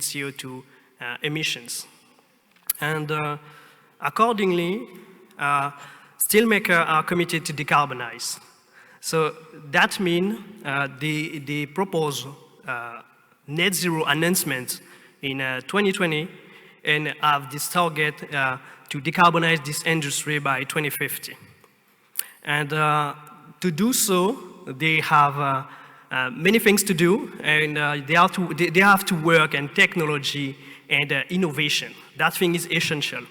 CO2 emissions. And accordingly, steelmakers are committed to decarbonize. So that means they propose net zero announcement in 2020 and have this target to decarbonize this industry by 2050. And to do so, they have many things to do, and they have to work on technology and innovation. That thing is essential.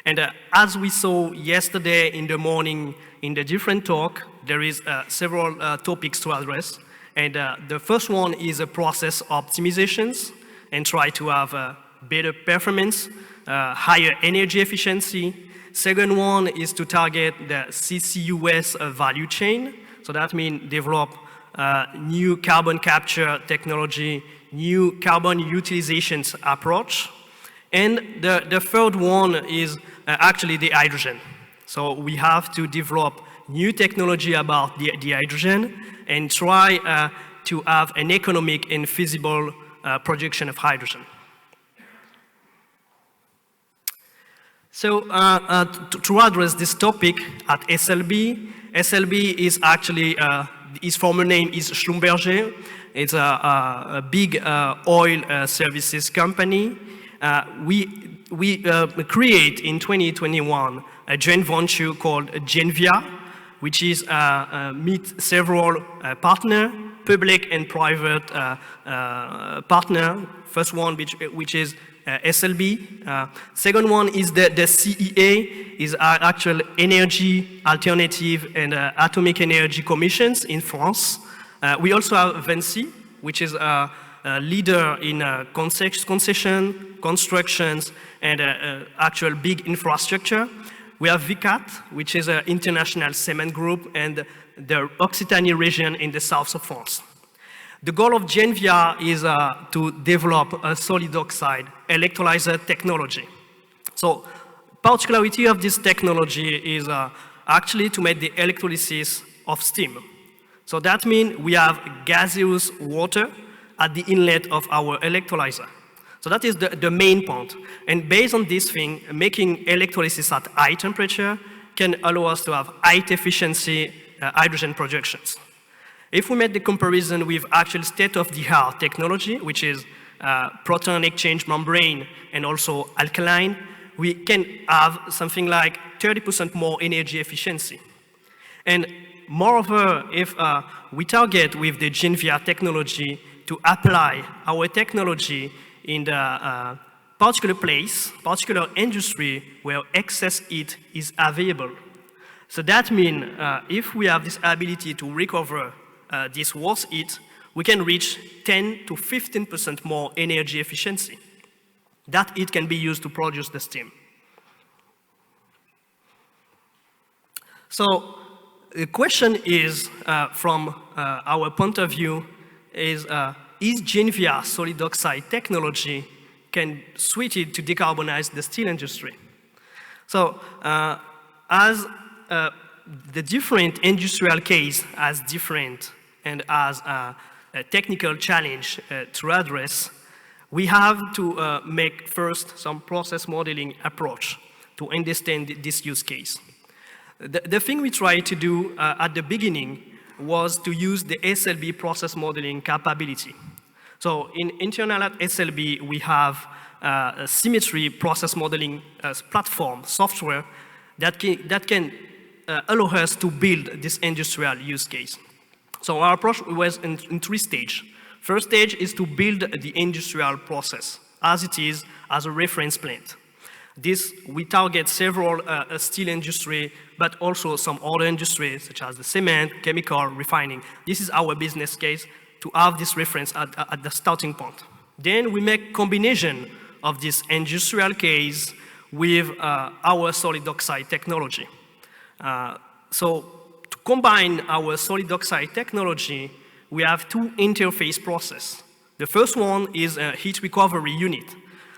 And as we saw yesterday in the morning in the different talk, there is several topics to address. And the first one is a process optimizations and try to have better performance, higher energy efficiency. Second one is to target the CCUS value chain. So that means develop new carbon capture technology, new carbon utilizations approach. And the third one is actually the hydrogen. So we have to develop new technology about the hydrogen and try to have an economic and feasible production of hydrogen. So to address this topic at SLB is actually, his former name is Schlumberger. It's a big oil services company. We create in 2021 a joint venture called Genvia, which is meet several partners, public and private partner. First one, which is SLB. Second one is the CEA, is actual energy alternative and atomic energy commissions in France. We also have Vinci, which is a leader in concession, constructions, and actual big infrastructure. We have VICAT, which is an international cement group, and the Occitanie region in the south of France. The goal of Genvia is to develop a solid oxide electrolyzer technology. So, particularity of this technology is actually to make the electrolysis of steam. So that means we have gaseous water at the inlet of our electrolyzer. So that is the main point. And based on this thing, making electrolysis at high temperature can allow us to have high efficiency hydrogen productions. If we make the comparison with actual state-of-the-art technology, which is proton exchange membrane and also alkaline, we can have something like 30% more energy efficiency. And moreover, if we target with the Genvia technology to apply our technology in the particular place, particular industry where excess heat is available. So that means if we have this ability to recover this waste heat, we can reach 10 to 15% more energy efficiency. That heat can be used to produce the steam. So the question is, from our point of view, is Genvia solid oxide technology can switch it to decarbonize the steel industry? So as the different industrial case has different and as a technical challenge to address, we have to make first some process modeling approach to understand this use case. The thing we tried to do at the beginning was to use the SLB process modeling capability. So in internal at SLB, we have a symmetry process modeling platform software that can allow us to build this industrial use case. So our approach was in 3 stages. First stage is to build the industrial process as it is as a reference plant. This, we target several steel industry, but also some other industries such as the cement, chemical, refining. This is our business case to have this reference at the starting point. Then we make combination of this industrial case with our solid oxide technology. So to combine our solid oxide technology, we have 2 interface processes. The first one is a heat recovery unit.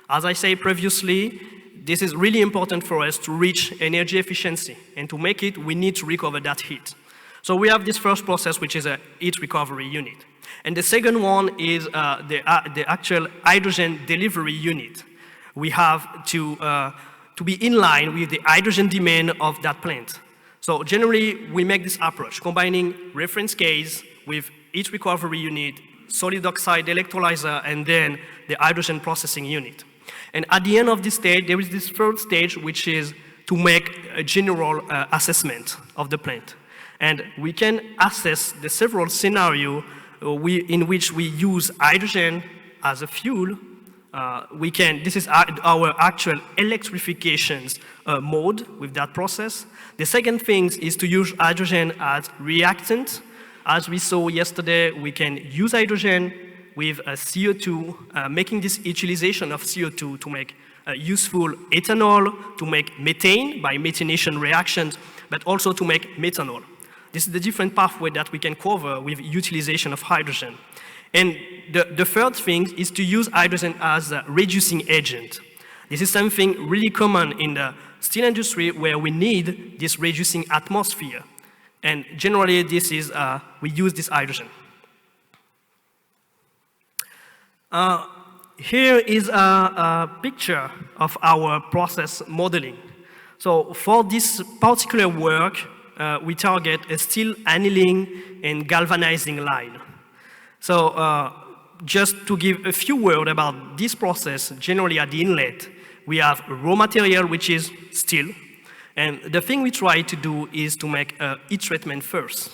As I said previously, this is really important for us to reach energy efficiency, and to make it, we need to recover that heat. So we have this first process, which is a heat recovery unit. And the second one is the actual hydrogen delivery unit. We have to be in line with the hydrogen demand of that plant. So generally, we make this approach, combining reference case with heat recovery unit, solid oxide electrolyzer, and then the hydrogen processing unit. And at the end of this stage, there is this third stage, which is to make a general assessment of the plant. And we can assess the several scenarios in which we use hydrogen as a fuel. This is our actual electrification mode with that process. The second thing is to use hydrogen as reactant. As we saw yesterday, we can use hydrogen with CO2, making this utilization of CO2 to make useful ethanol, to make methane by methanation reactions, but also to make methanol. This is the different pathway that we can cover with utilization of hydrogen. And the third thing is to use hydrogen as a reducing agent. This is something really common in the steel industry where we need this reducing atmosphere. And generally, this is, we use this hydrogen. Here is a picture of our process modeling. So for this particular work, we target a steel annealing and galvanizing line. So just to give a few words about this process, generally at the inlet, we have raw material, which is steel. And the thing we try to do is to make a heat treatment first.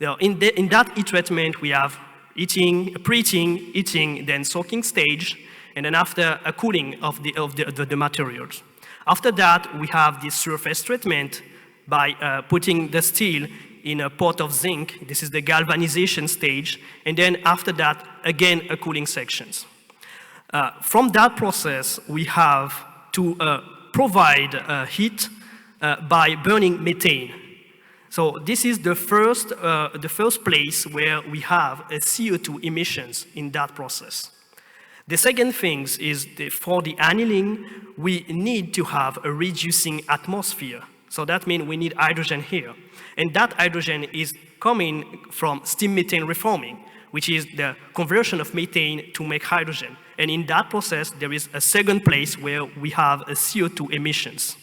Now, in that heat treatment, we have heating, preheating, heating, then soaking stage, and then after a cooling of the materials. After that, we have this surface treatment by putting the steel in a pot of zinc. This is the galvanization stage. And then after that, again, a cooling sections. From that process, we have to provide heat by burning methane. So this is the first place where we have a CO2 emissions in that process. The second thing is for the annealing, we need to have a reducing atmosphere. So that means we need hydrogen here. And that hydrogen is coming from steam methane reforming, which is the conversion of methane to make hydrogen. And in that process, there is a second place where we have a CO2 emissions.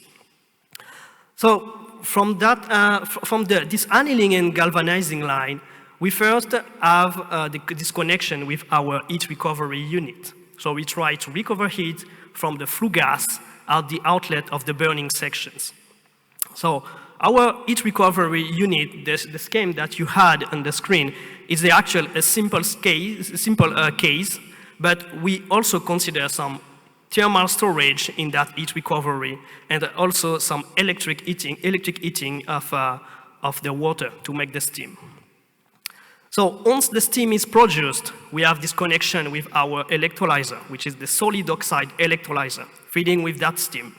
So from this annealing and galvanizing line, we first have this connection with our heat recovery unit. So we try to recover heat from the flue gas at the outlet of the burning sections. So our heat recovery unit, the scheme that you had on the screen, is a simple case, but we also consider some thermal storage in that heat recovery, and also some electric heating of the water to make the steam. So once the steam is produced, we have this connection with our electrolyzer, which is the solid oxide electrolyzer, feeding with that steam.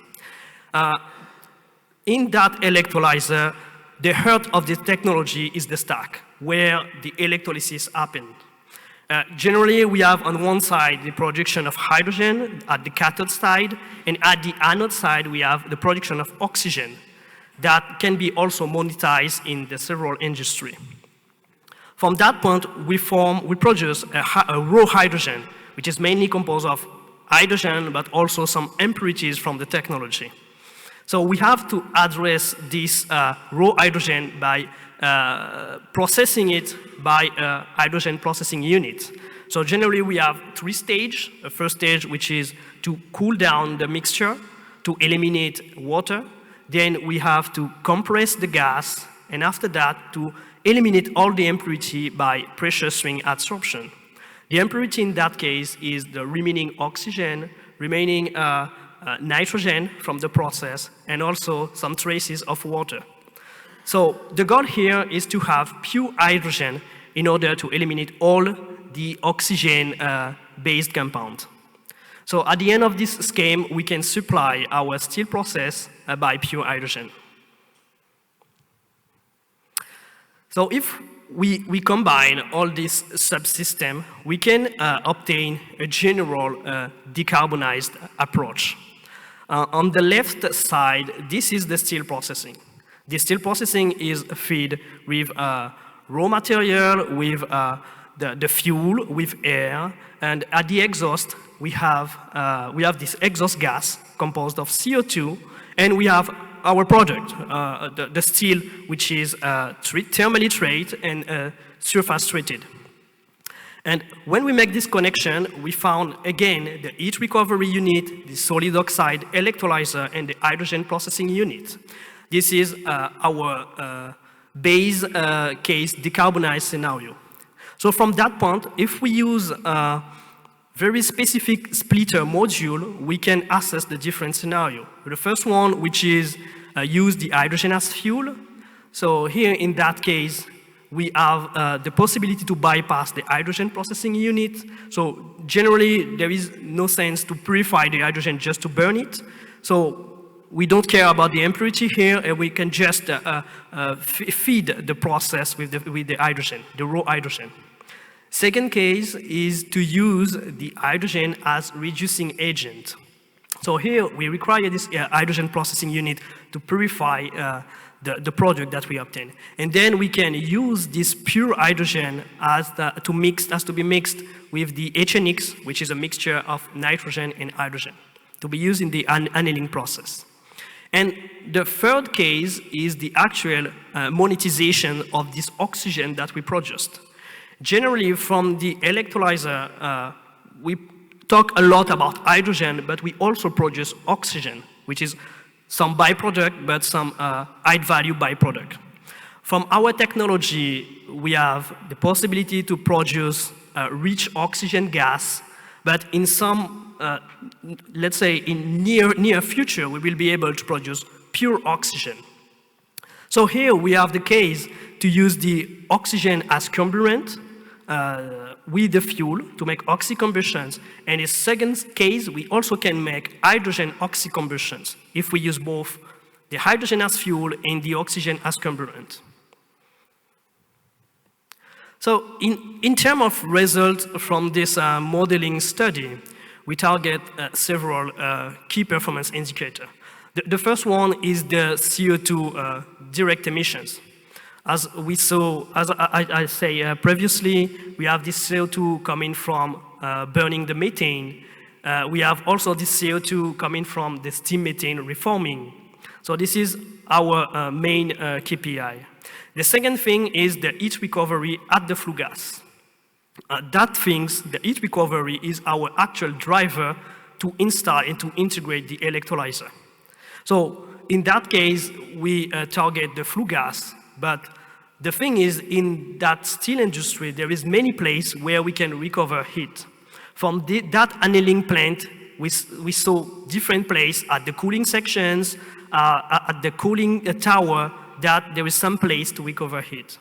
In that electrolyzer, the heart of the technology is the stack, where the electrolysis happens. Generally, we have on one side the production of hydrogen at the cathode side, and at the anode side, we have the production of oxygen that can be also monetized in the several industry. From that point, we produce a raw hydrogen, which is mainly composed of hydrogen, but also some impurities from the technology. So we have to address this raw hydrogen by processing it by a hydrogen processing unit. So generally we have 3 stages. The first stage, which is to cool down the mixture, to eliminate water. Then we have to compress the gas, and after that to eliminate all the impurity by pressure swing adsorption. The impurity in that case is the remaining oxygen, remaining nitrogen from the process, and also some traces of water. So the goal here is to have pure hydrogen in order to eliminate all the oxygen-based compound. So at the end of this scheme, we can supply our steel process by pure hydrogen. So if we combine all this subsystem, we can obtain a general decarbonized approach. On the left side, this is the steel processing. The steel processing is fed with raw material, with the fuel with air, and at the exhaust, we have this exhaust gas composed of CO2, and we have our product, the steel, which is thermally treated and surface treated. And when we make this connection, we found, again, the heat recovery unit, the solid oxide electrolyzer, and the hydrogen processing unit. This is our base case decarbonized scenario. So from that point, if we use a very specific splitter module, we can assess the different scenario. The first one, which is use the hydrogen as fuel. So here in that case, we have the possibility to bypass the hydrogen processing unit. So generally, there is no sense to purify the hydrogen just to burn it. So we don't care about the impurity here, and we can just feed the process with the hydrogen, the raw hydrogen. Second case is to use the hydrogen as reducing agent. So here we require this hydrogen processing unit to purify the product that we obtain. And then we can use this pure hydrogen as to be mixed with the HNX, which is a mixture of nitrogen and hydrogen, to be used in the annealing process. And the third case is the actual monetization of this oxygen that we produced. Generally, from the electrolyzer, we talk a lot about hydrogen, but we also produce oxygen, which is some byproduct, but some high-value byproduct. From our technology, we have the possibility to produce rich oxygen gas, but in some, let's say, in near future, we will be able to produce pure oxygen. So here we have the case to use the oxygen as carburant with the fuel to make oxycombustions. And in the second case, we also can make hydrogen oxycombustions if we use both the hydrogen as fuel and the oxygen as carburant. So in terms of results from this modeling study, we target several key performance indicators. The first one is the CO2 direct emissions. As we saw, as I say previously, we have this CO2 coming from burning the methane. We have also this CO2 coming from the steam methane reforming. So this is our main KPI. The second thing is the heat recovery at the flue gas. The heat recovery is our actual driver to install and to integrate the electrolyzer. So in that case, we target the flue gas, but the thing is, in that steel industry, there is many places where we can recover heat. From that annealing plant, we saw different places at the cooling sections, at the cooling tower, that there is some place to recover heat.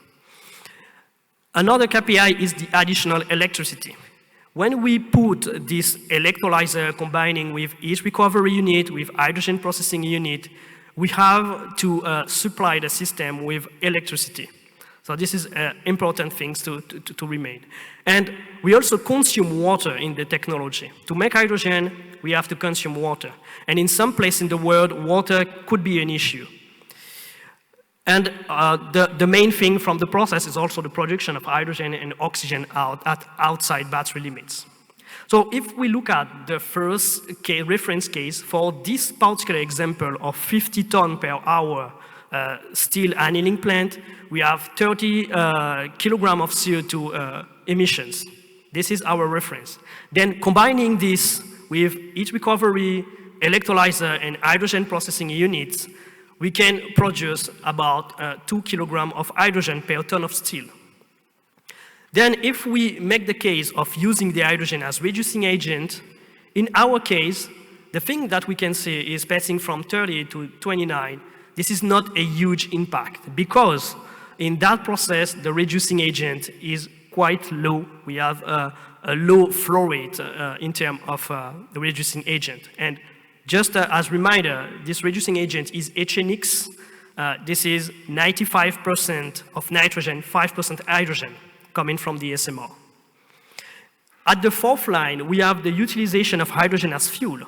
Another KPI is the additional electricity. When we put this electrolyzer combining with heat recovery unit, with hydrogen processing unit, we have to supply the system with electricity. So this is important things to remain. And we also consume water in the technology. To make hydrogen, we have to consume water. And in some places in the world, water could be an issue. And the main thing from the process is also the production of hydrogen and oxygen outside battery limits. So if we look at the first reference case for this particular example of 50 tons per hour steel annealing plant, we have 30 kilograms of CO2 emissions. This is our reference. Then combining this with heat recovery, electrolyzer, and hydrogen processing units, we can produce about 2 kilograms of hydrogen per ton of steel. Then if we make the case of using the hydrogen as reducing agent, in our case, the thing that we can see is passing from 30 to 29. This is not a huge impact because in that process, the reducing agent is quite low. We have a low flow rate in terms of the reducing agent. And just as a reminder, this reducing agent is HNX. This is 95% of nitrogen, 5% hydrogen coming from the SMR. At the fourth line, we have the utilization of hydrogen as fuel.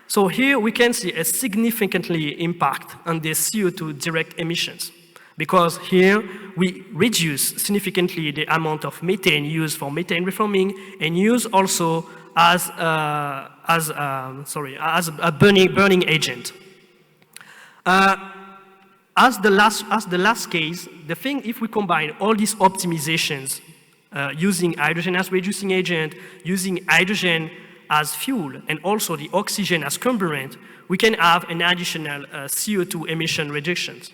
So here we can see a significantly impact on the CO2 direct emissions. Because here we reduce significantly the amount of methane used for methane reforming and use also as a burning agent. As the last case, the thing, if we combine all these optimizations, using hydrogen as reducing agent, using hydrogen as fuel, and also the oxygen as carburant, we can have an additional CO2 emission reductions.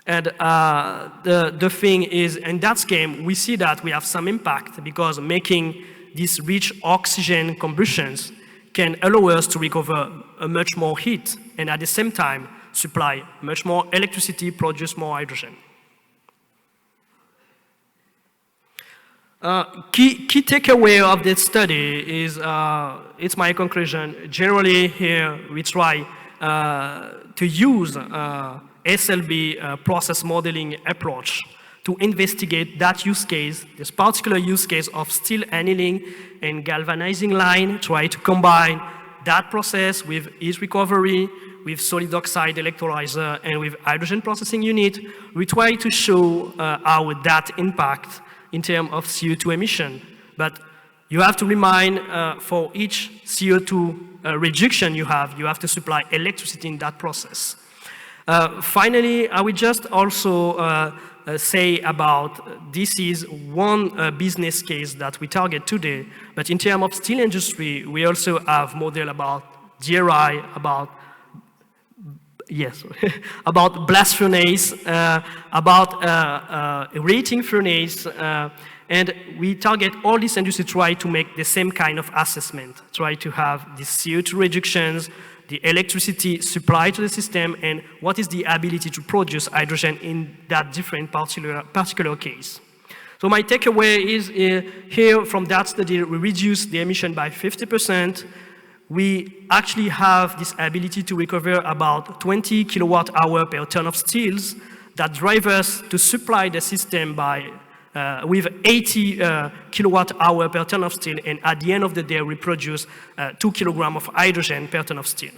And the thing is, in that scheme, we see that we have some impact because making these rich oxygen combustions can allow us to recover much more heat and at the same time supply much more electricity, produce more hydrogen. Key takeaway of this study is, it's my conclusion, generally here we try to use SLB process modeling approach to investigate that use case, this particular use case of steel annealing and galvanizing line, try to combine that process with heat recovery, with solid oxide electrolyzer, and with hydrogen processing unit. We try to show how that impact in terms of CO2 emission. But you have to remind for each CO2 reduction you have to supply electricity in that process. Finally, I will just also say about this is one business case that we target today, but in terms of steel industry, we also have model about DRI, about about blast furnace, about rating furnace, and we target all this industry, try to make the same kind of assessment, try to have the CO2 reductions, the electricity supply to the system, and what is the ability to produce hydrogen in that different particular case. So my takeaway is here from that study, we reduce the emission by 50%. We actually have this ability to recover about 20 kilowatt hour per ton of steels that drive us to supply the system by with 80 kilowatt hour per ton of steel, and at the end of the day, we produce 2 kilograms of hydrogen per ton of steel.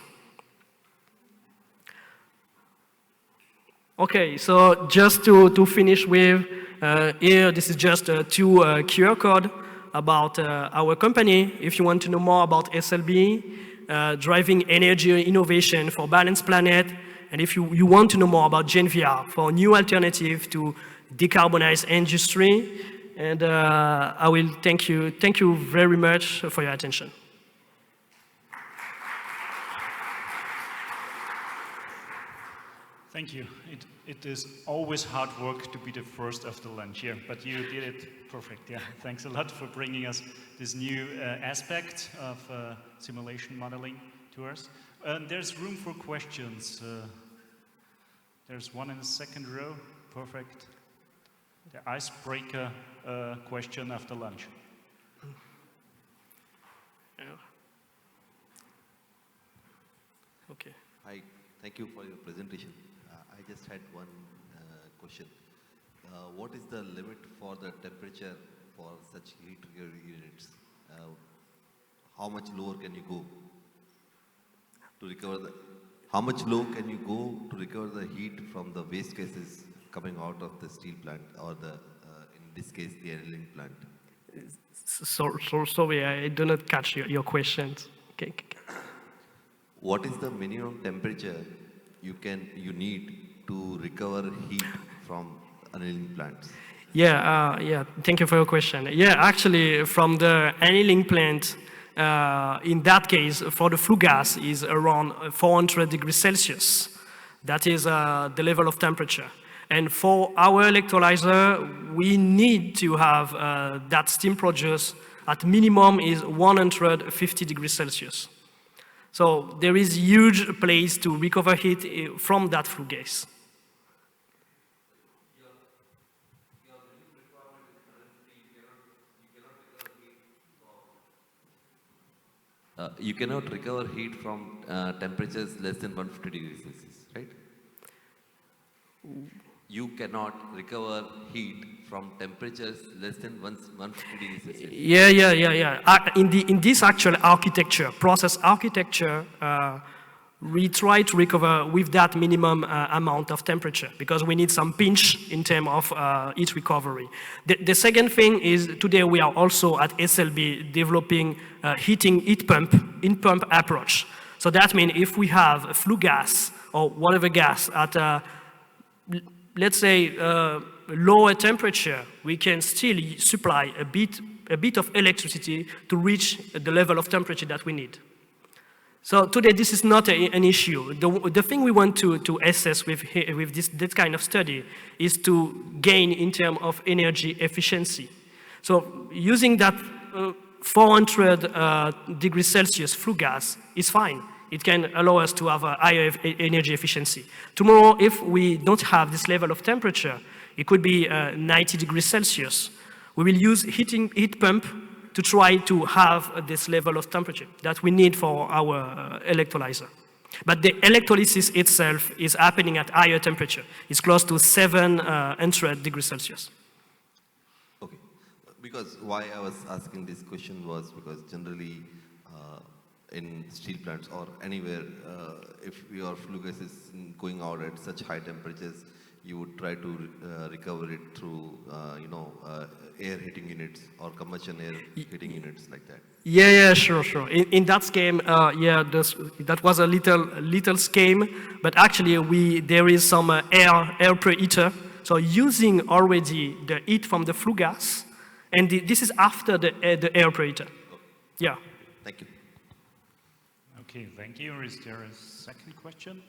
Okay, so just to finish with, here, this is just two QR code about our company. If you want to know more about SLB, driving energy innovation for balanced planet, and if you want to know more about GenVR for new alternative to decarbonize industry, and I will thank you very much for your attention. Thank you. It is always hard work to be the first of the lunch here, but you did it perfect. Yeah, thanks a lot for bringing us this new aspect of simulation modeling to us. There's room for questions. There's one in the second row. Perfect. The icebreaker question after lunch. Okay. Hi, thank you for your presentation. I just had one question. What is the limit for the temperature for such heat recovery units? How much lower can you go to recover the? How much low can you go to recover the heat from the waste gases coming out of the steel plant, or the, in this case, the annealing plant? Sorry, I do not catch your questions. Okay. What is the minimum temperature you need to recover heat from annealing plants? Yeah, thank you for your question. Yeah, actually, from the annealing plant, in that case, for the flue gas is around 400 degrees Celsius. That is the level of temperature. And for our electrolyzer, we need to have that steam produced at minimum is 150 degrees Celsius. So there is huge place to recover heat from that flue gas. You cannot recover heat from temperatures less than 150 degrees Celsius, right? You cannot recover heat from temperatures less than 150 degrees Celsius. Yeah. In this actual architecture, process architecture, we try to recover with that minimum amount of temperature because we need some pinch in terms of heat recovery. The second thing is today we are also at SLB developing heat pump approach. So that means if we have a flue gas or whatever gas at let's say lower temperature, we can still supply a bit of electricity to reach the level of temperature that we need. So today, this is not an issue. The thing we want to assess with this kind of study is to gain in terms of energy efficiency. So using that 400 degrees Celsius flue gas is fine. It can allow us to have a higher energy efficiency. Tomorrow, if we don't have this level of temperature, it could be 90 degrees Celsius. We will use heat pump to try to have this level of temperature that we need for our electrolyzer. But the electrolysis itself is happening at higher temperature. It's close to 700 degrees Celsius. Okay, because why I was asking this question was because generally in steel plants or anywhere, if your flue gas is going out at such high temperatures, you would try to recover it through, air heating units or combustion air heating units like that. Yeah, sure. In that scheme, that was a little scheme, but actually there is some air preheater. So using already the heat from the flue gas, and this is after the air preheater. Yeah. Thank you. Okay, thank you. Is there a second question?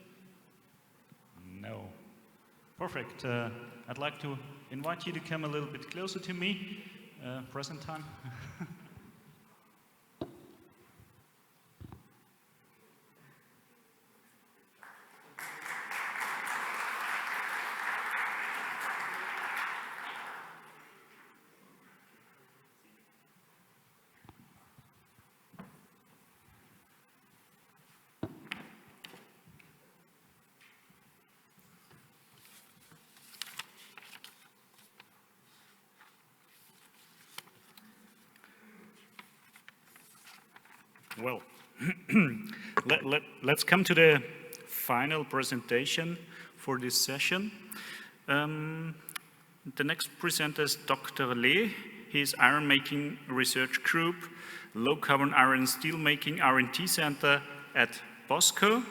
No. Perfect. I'd like to invite you to come a little bit closer to me, present time. Well, let's come to the final presentation for this session. The next presenter is Dr. Lee. He is Ironmaking Research Group, Low Carbon Iron Steelmaking R&D Center at POSCO.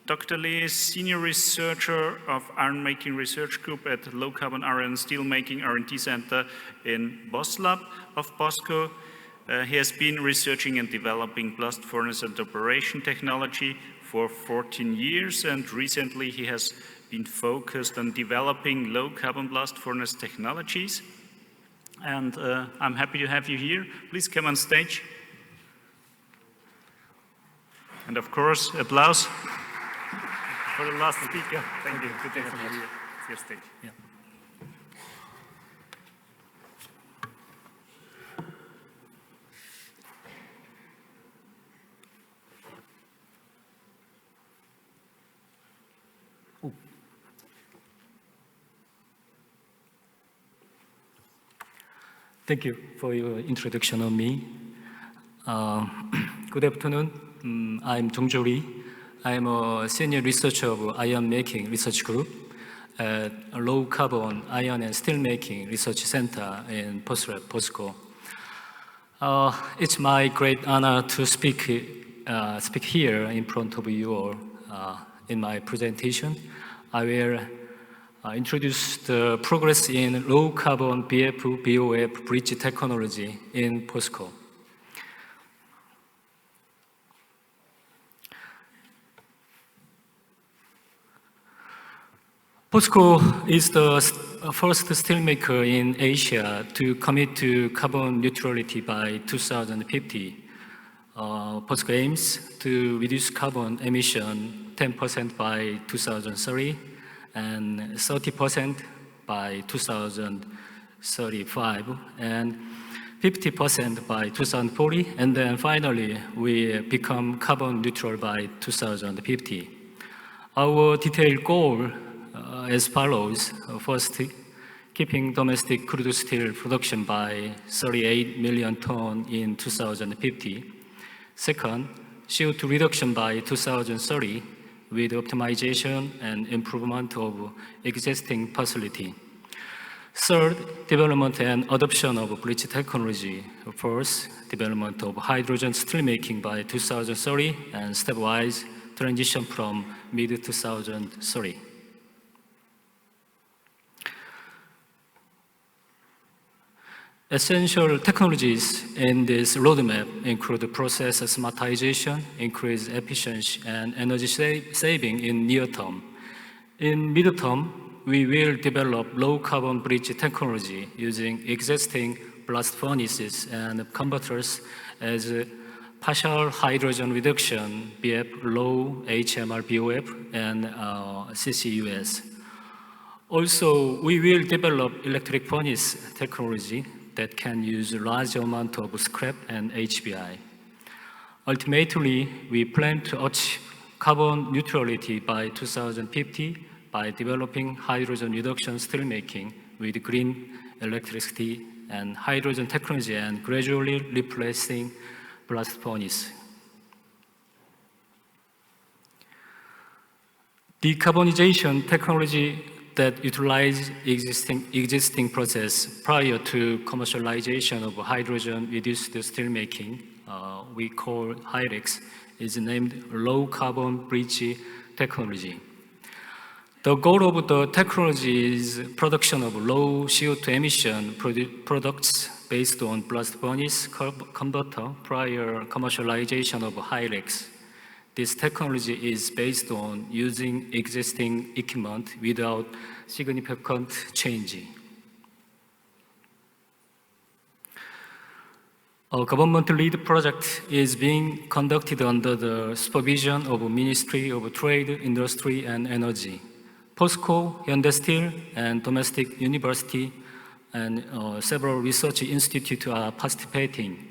Dr. Lee is Senior Researcher of Ironmaking Research Group at Low Carbon Iron Steelmaking R&D Center in Boslab of POSCO. He has been researching and developing blast furnace and operation technology for 14 years, and recently he has been focused on developing low carbon blast furnace technologies. And I'm happy to have you here. Please come on stage. And of course, applause for the last speaker. Thank you. Good to have you here. It's your stage. Yeah. Thank you for your introduction on me. Good afternoon. I'm Dongjo LEE. I'm a senior researcher of Ironmaking Research Group at a Low Carbon Iron and Steelmaking Research Center in POSCO. It's my great honor to speak here in front of you all. In my presentation, I will introduce the progress in low carbon BF-BOF bridge technology in POSCO. POSCO is the first steelmaker in Asia to commit to carbon neutrality by 2050. POSCO aims to reduce carbon emission 10% by 2030 and 30% by 2035 and 50% by 2040, and then finally we become carbon neutral by 2050. Our detailed goal as follows. First, keeping domestic crude steel production by 38 million tons in 2050. Second, CO2 reduction by 2030 with optimization and improvement of existing facility. Third, development and adoption of bridge technology. Fourth, development of hydrogen steelmaking by 2030 and stepwise transition from mid-2030. Essential technologies in this roadmap include process smartization, increased efficiency, and energy saving in near term. In mid-term, we will develop low-carbon bridge technology using existing blast furnaces and converters as partial hydrogen reduction, BF, low HMR BOF, and CCUS. Also, we will develop electric furnace technology that can use a large amount of scrap and HBI. Ultimately, we plan to achieve carbon neutrality by 2050 by developing hydrogen reduction steelmaking with green electricity and hydrogen technology and gradually replacing blast furnace. Decarbonisation technology that utilize existing process prior to commercialization of hydrogen-reduced steelmaking, we call HYREX, is named low-carbon bridge technology. The goal of the technology is production of low CO2 emission products based on blast furnace converter prior commercialization of HYREX. This technology is based on using existing equipment without significant change. A government lead project is being conducted under the supervision of Ministry of Trade, Industry and Energy. POSCO, Hyundai Steel, and domestic university and several research institutes are participating.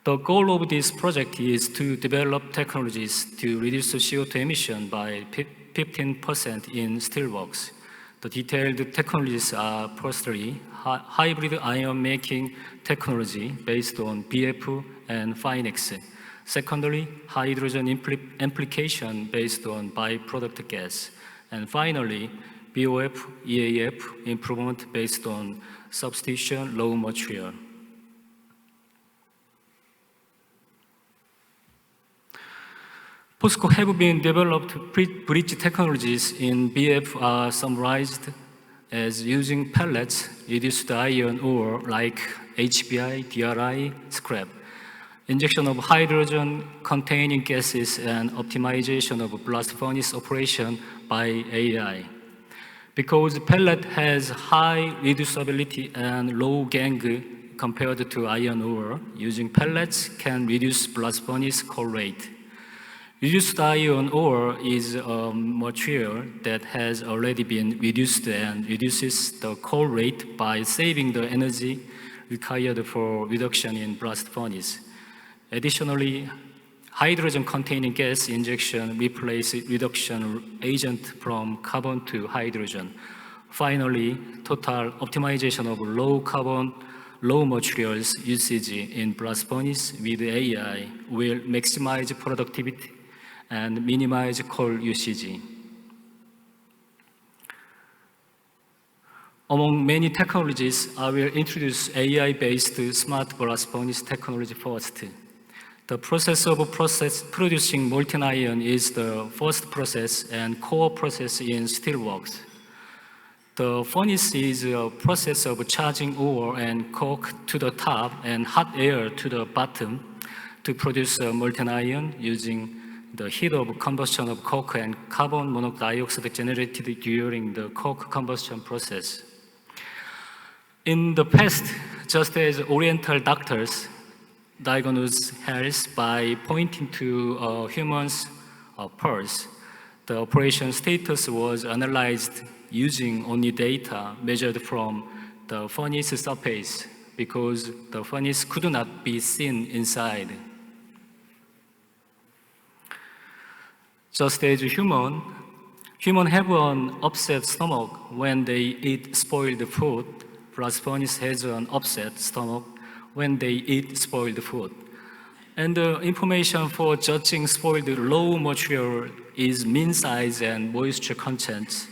The goal of this project is to develop technologies to reduce CO2 emission by 15% in steelworks. The detailed technologies are firstly, hybrid iron making technology based on BF and FINEX. Secondly, hydrogen amplification based on byproduct gas. And finally, BOF, EAF improvement based on substitution raw material. POSCO have been developed bridge technologies in BF are summarized as using pellets, reduced iron ore like HBI, DRI, scrap, injection of hydrogen containing gases and optimization of blast furnace operation by AI. Because pellet has high reducibility and low gang compared to iron ore, using pellets can reduce blast furnace coal rate. Reduced iron ore is a material that has already been reduced and reduces the coal rate by saving the energy required for reduction in blast furnace. Additionally, hydrogen-containing gas injection replaces reduction agent from carbon to hydrogen. Finally, total optimization of low-carbon, low materials usage in blast furnace with AI will maximize productivity and minimize coal usage. Among many technologies, I will introduce AI-based smart blast furnace technology first. The process of producing molten iron is the first process and core process in steelworks. The furnace is a process of charging ore and coke to the top and hot air to the bottom to produce molten iron using the heat of combustion of coke and carbon monoxide generated during the coke combustion process. In the past, just as Oriental doctors diagnose health by pointing to a human's pulse, the operation status was analyzed using only data measured from the furnace surface because the furnace could not be seen inside. Just as humans have an upset stomach when they eat spoiled food, blast furnace has an upset stomach when they eat spoiled food. And the information for judging spoiled raw material is mean size and moisture content.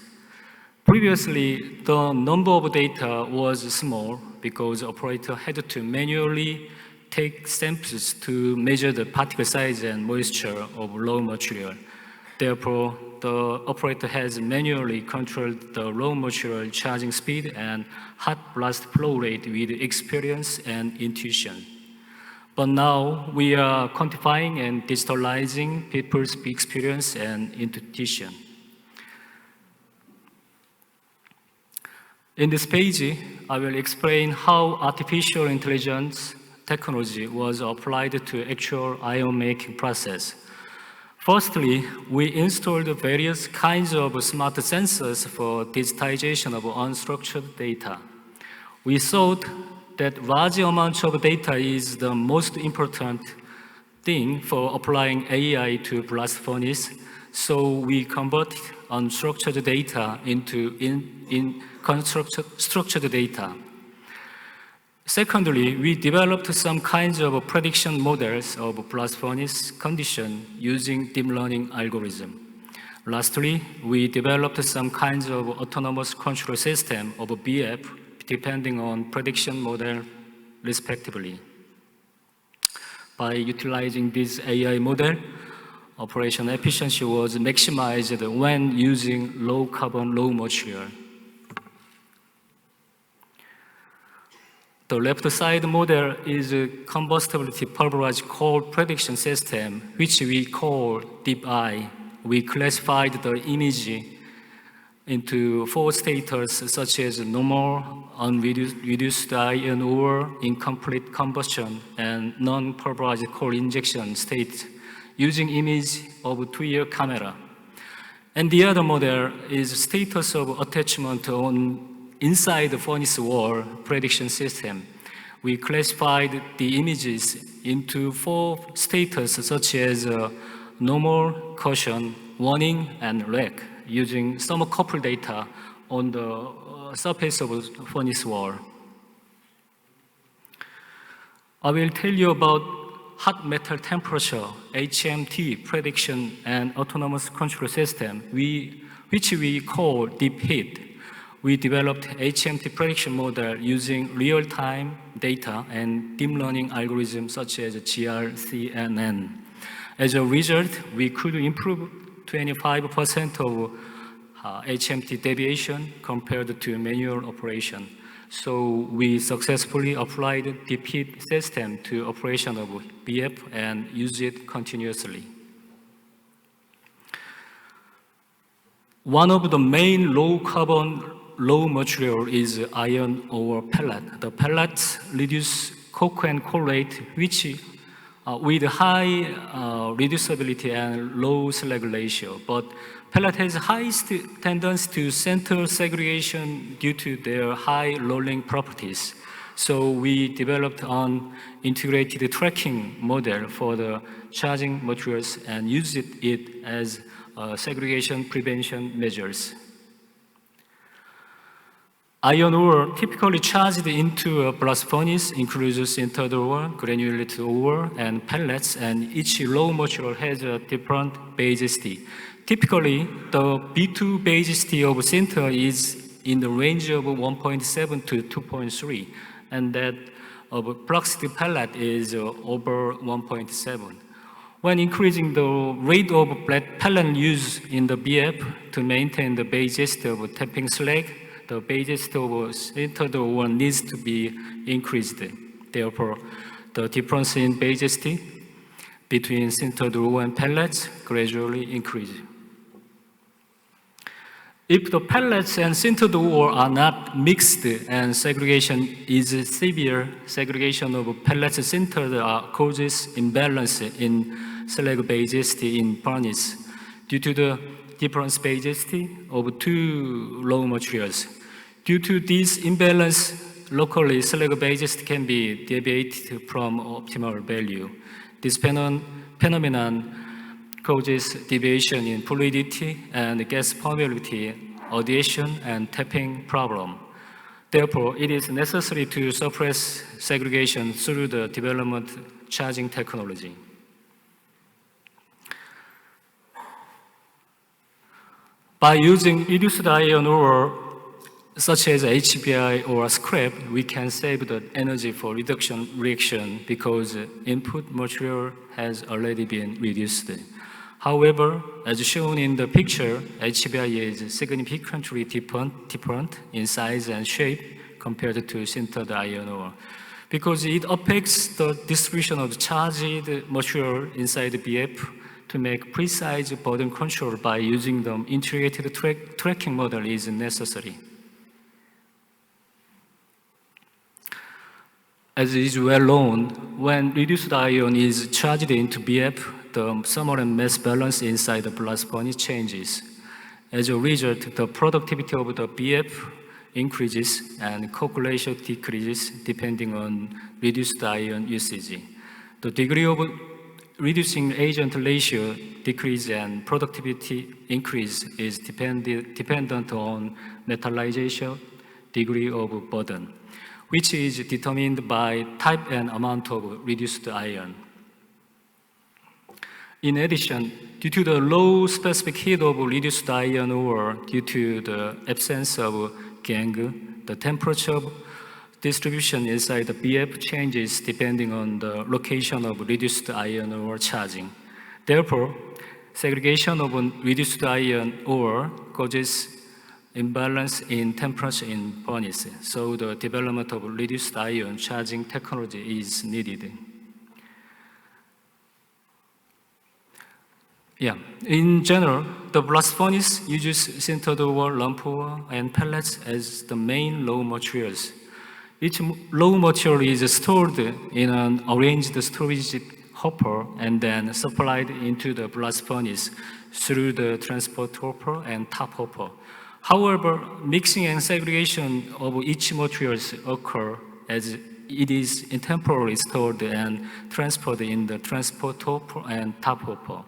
Previously, the number of data was small because the operator had to manually take samples to measure the particle size and moisture of raw material. Therefore, the operator has manually controlled the raw material charging speed and hot blast flow rate with experience and intuition. But now we are quantifying and digitalizing people's experience and intuition. In this page, I will explain how artificial intelligence technology was applied to actual iron making process. Firstly, we installed various kinds of smart sensors for digitization of unstructured data. We thought that large amounts of data is the most important thing for applying AI to blast furnace, so we converted unstructured data into structured data. Secondly, we developed some kinds of prediction models of blast furnace condition using deep learning algorithm. Lastly, we developed some kinds of autonomous control system of BF depending on prediction model respectively. By utilizing this AI model, operation efficiency was maximized when using low carbon, low material. The left side model is a combustibility pulverized coal prediction system, which we call Deep Eye. We classified the image into 4 states such as normal, unreduced iron ore, incomplete combustion, and non-pulverized coal injection state using image of 2-year camera. And the other model is status of attachment on inside the furnace wall prediction system. We classified the images into 4 status such as normal, caution, warning, and wreck using thermocouple data on the surface of the furnace wall. I will tell you about hot metal temperature, HMT prediction and autonomous control system, which we call deep heat. We developed HMT prediction model using real-time data and deep learning algorithms such as GRCNN. As a result, we could improve 25% of HMT deviation compared to manual operation. So we successfully applied deep heat system to operation of BF and use it continuously. One of the main low carbon low material is iron ore pellet. The pellets reduce coke and coal rate, which with high reducibility and low slag ratio. But pellet has highest tendency to center segregation due to their high rolling properties. So we developed an integrated tracking model for the charging materials and used it as segregation prevention measures. Iron ore typically charged into a blast furnace includes sintered ore, granulated ore, and pellets, and each raw material has a different basicity. Typically, the B2 basicity of sinter is in the range of 1.7 to 2.3, and that of fluxed pellet is over 1.7. When increasing the rate of pellet use in the BF to maintain the basicity of tapping slag, the basicity of sintered ore needs to be increased. Therefore, the difference in basicity between sintered ore and pellets gradually increase. If the pellets and sintered ore are not mixed and segregation is severe, segregation of pellets sintered causes imbalance in slag basicity in furnace due to the different basicity of 2 raw materials. Due to this imbalance, locally slag basicity can be deviated from optimal value. This phenomenon causes deviation in fluidity and gas permeability, adhesion, and tapping problem. Therefore, it is necessary to suppress segregation through the development charging technology. By using reduced iron ore, such as HBI or scrap, we can save the energy for reduction reaction because input material has already been reduced. However, as shown in the picture, HBI is significantly different in size and shape compared to sintered iron ore because it affects the distribution of charged material inside the BF to make precise burden control by using the integrated tracking model is necessary. As is well known, when reduced iron is charged into BF, the thermal and mass balance inside the blast furnace changes. As a result, the productivity of the BF increases and coke ratio decreases depending on reduced iron usage. The degree of reducing agent ratio decrease and productivity increase is dependent on metallization degree of burden, which is determined by type and amount of reduced iron. In addition, due to the low specific heat of reduced iron ore due to the absence of gangue, the temperature of distribution inside the BF changes depending on the location of reduced iron ore charging. Therefore, segregation of reduced iron ore causes imbalance in temperature in furnace, so the development of reduced iron charging technology is needed. In general, the blast furnace uses sintered ore, lump ore, and pellets as the main raw materials. Each raw material is stored in an arranged storage hopper and then supplied into the blast furnace through the transport hopper and top hopper. However, mixing and segregation of each materials occur as it is temporarily stored and transferred in the transport hopper and top hopper.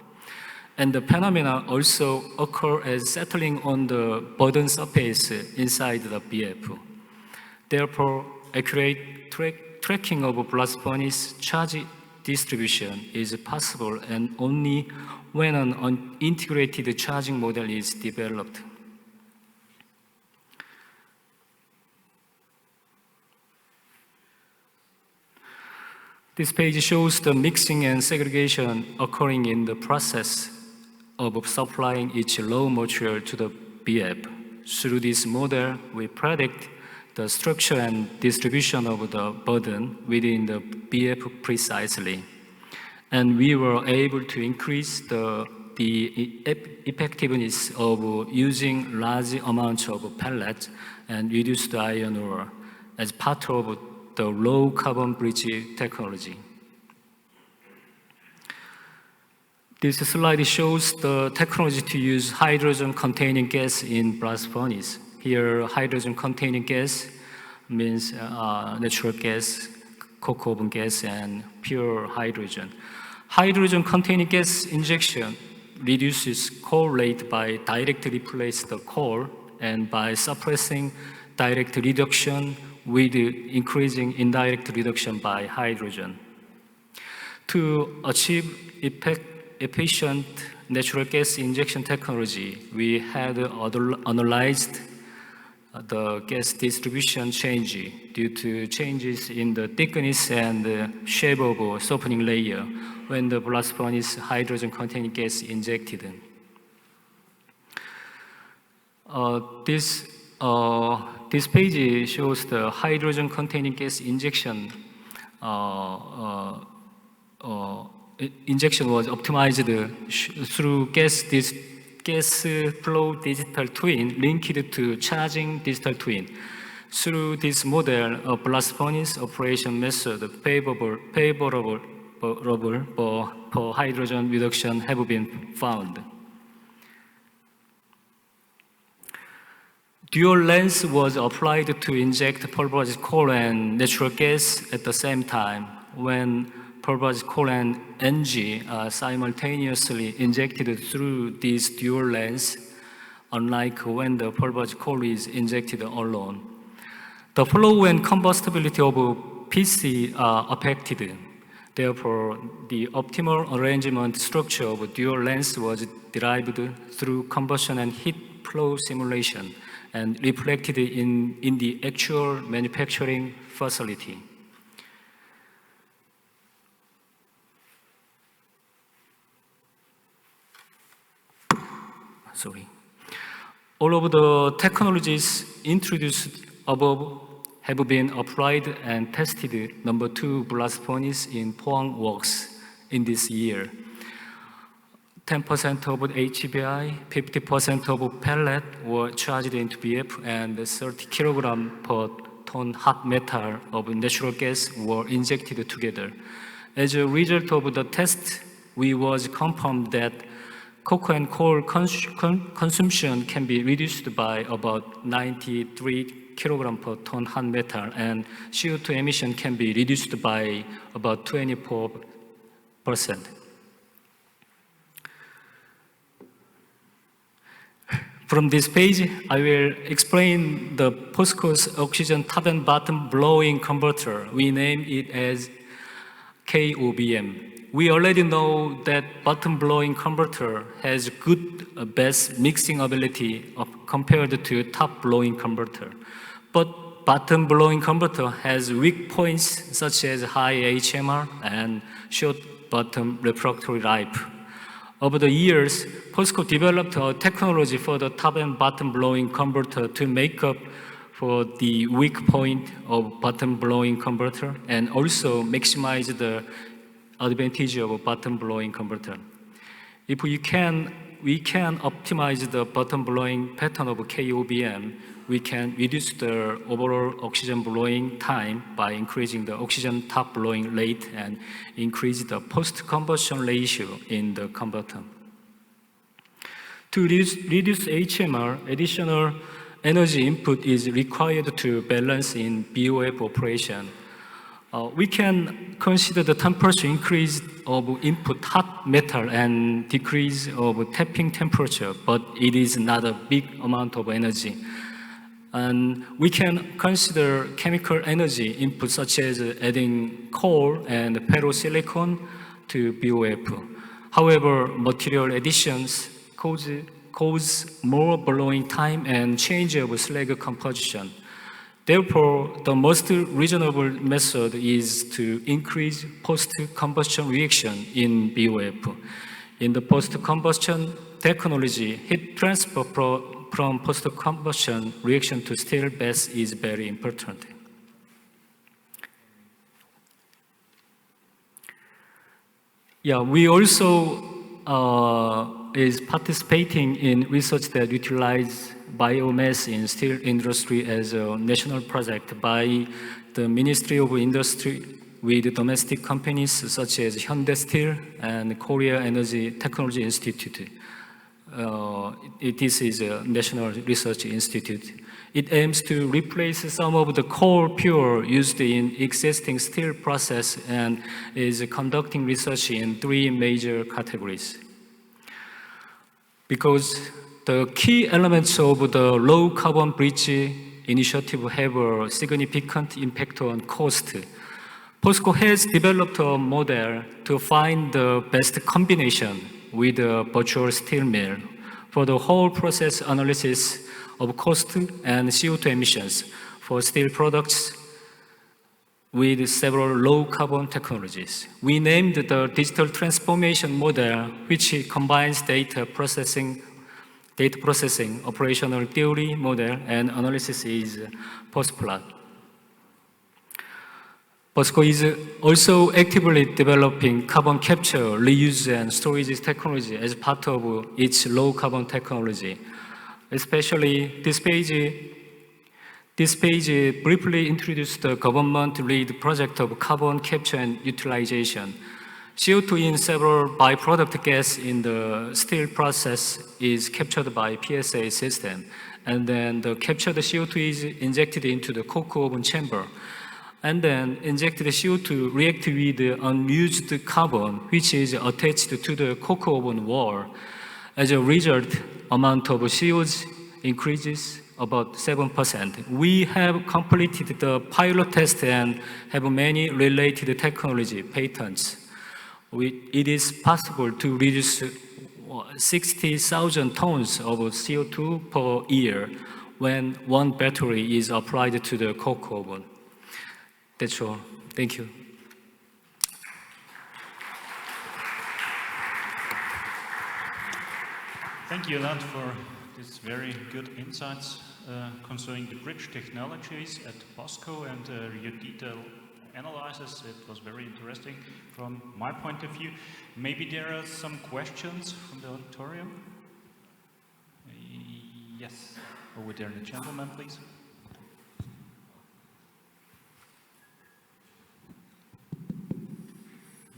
And the phenomena also occur as settling on the burden surface inside the BF. Therefore, accurate tracking of blast furnace charge distribution is possible and only when an integrated charging model is developed. This page shows the mixing and segregation occurring in the process of supplying each raw material to the BF. Through this model, we predict the structure and distribution of the burden within the BF precisely. And we were able to increase the effectiveness of using large amounts of pellets and reduced iron ore as part of the low carbon bridge technology. This slide shows the technology to use hydrogen-containing gas in blast furnace. Here, hydrogen-containing gas means natural gas, coke oven gas, and pure hydrogen. Hydrogen-containing gas injection reduces coal rate by directly replace the coal and by suppressing direct reduction with increasing indirect reduction by hydrogen. To achieve efficient natural gas injection technology, we had analyzed the gas distribution change due to changes in the thickness and shape of softening layer when the blast furnace hydrogen-containing gas injected. This page shows the hydrogen-containing gas injection. Injection was optimized through gas flow digital twin linked to charging digital twin. Through this model, a blast furnace operation method favorable for hydrogen reduction have been found. Dual lens was applied to inject pulverized coal and natural gas at the same time. When pulverized coal and NG are simultaneously injected through these dual lens, unlike when the pulverized coal is injected alone. The flow and combustibility of PC are affected. Therefore, the optimal arrangement structure of dual lens was derived through combustion and heat flow simulation and reflected in the actual manufacturing facility. All of the technologies introduced above have been applied and tested number 2 blast furnace in Pohang Works in this year. 10% of HBI, 50% of pellet were charged into BF, and 30 kilogram per ton hot metal of natural gas were injected together. As a result of the test, we was confirmed that coke and coal consumption can be reduced by about 93 kilogram per ton hot metal, and CO2 emission can be reduced by about 24%. From this page, I will explain the POSCO's oxygen top and bottom blowing converter. We name it as KOBM. We already know that bottom blowing converter has good best mixing ability compared to top blowing converter. But bottom blowing converter has weak points such as high HMR and short bottom refractory life. Over the years, POSCO developed a technology for the top and bottom blowing converter to make up for the weak point of bottom blowing converter and also maximize the advantage of a bottom blowing converter. If we can optimize the bottom blowing pattern of KOBM, we can reduce the overall oxygen blowing time by increasing the oxygen top blowing rate and increase the post-combustion ratio in the converter. To reduce HMR, additional energy input is required to balance in BOF operation. We can consider the temperature increase of input hot metal and decrease of tapping temperature, but it is not a big amount of energy. And we can consider chemical energy input such as adding coal and ferrosilicon to BOF. However, material additions cause more blowing time and change of slag composition. Therefore, the most reasonable method is to increase post-combustion reaction in BOF. In the post-combustion technology, heat transfer from post-combustion reaction to steel base is very important. Yeah, we also is participating in research that utilize biomass in steel industry as a national project by the Ministry of Industry with domestic companies such as Hyundai Steel and Korea Energy Technology Institute. This is a national research institute. It aims to replace some of the coal fuel used in existing steel process and is conducting research in 3 major categories. Because the key elements of the low carbon bridge initiative have a significant impact on cost. POSCO has developed a model to find the best combination with a virtual steel mill for the whole process analysis of cost and CO2 emissions for steel products with several low carbon technologies. We named the digital transformation model, which combines data processing, operational theory model, and analysis is POSPLOT. POSCO is also actively developing carbon capture, reuse, and storage technology as part of its low carbon technology. Especially this page briefly introduced the government-led project of carbon capture and utilization. CO2 in several byproduct gas in the steel process is captured by PSA system, and then the captured CO2 is injected into the coke oven chamber, and then injected CO2 react with the unused carbon, which is attached to the coke oven wall. As a result, amount of CO2 increases, about 7%. We have completed the pilot test and have many related technology patents. It is possible to reduce 60,000 tons of CO2 per year when one battery is applied to the coke oven. That's all. Thank you. Thank you a lot for these very good insights concerning the bridge technologies at POSCO and your detailed analysis. It was very interesting from my point of view. Maybe there are some questions from the auditorium? Yes, over there, the gentleman, please.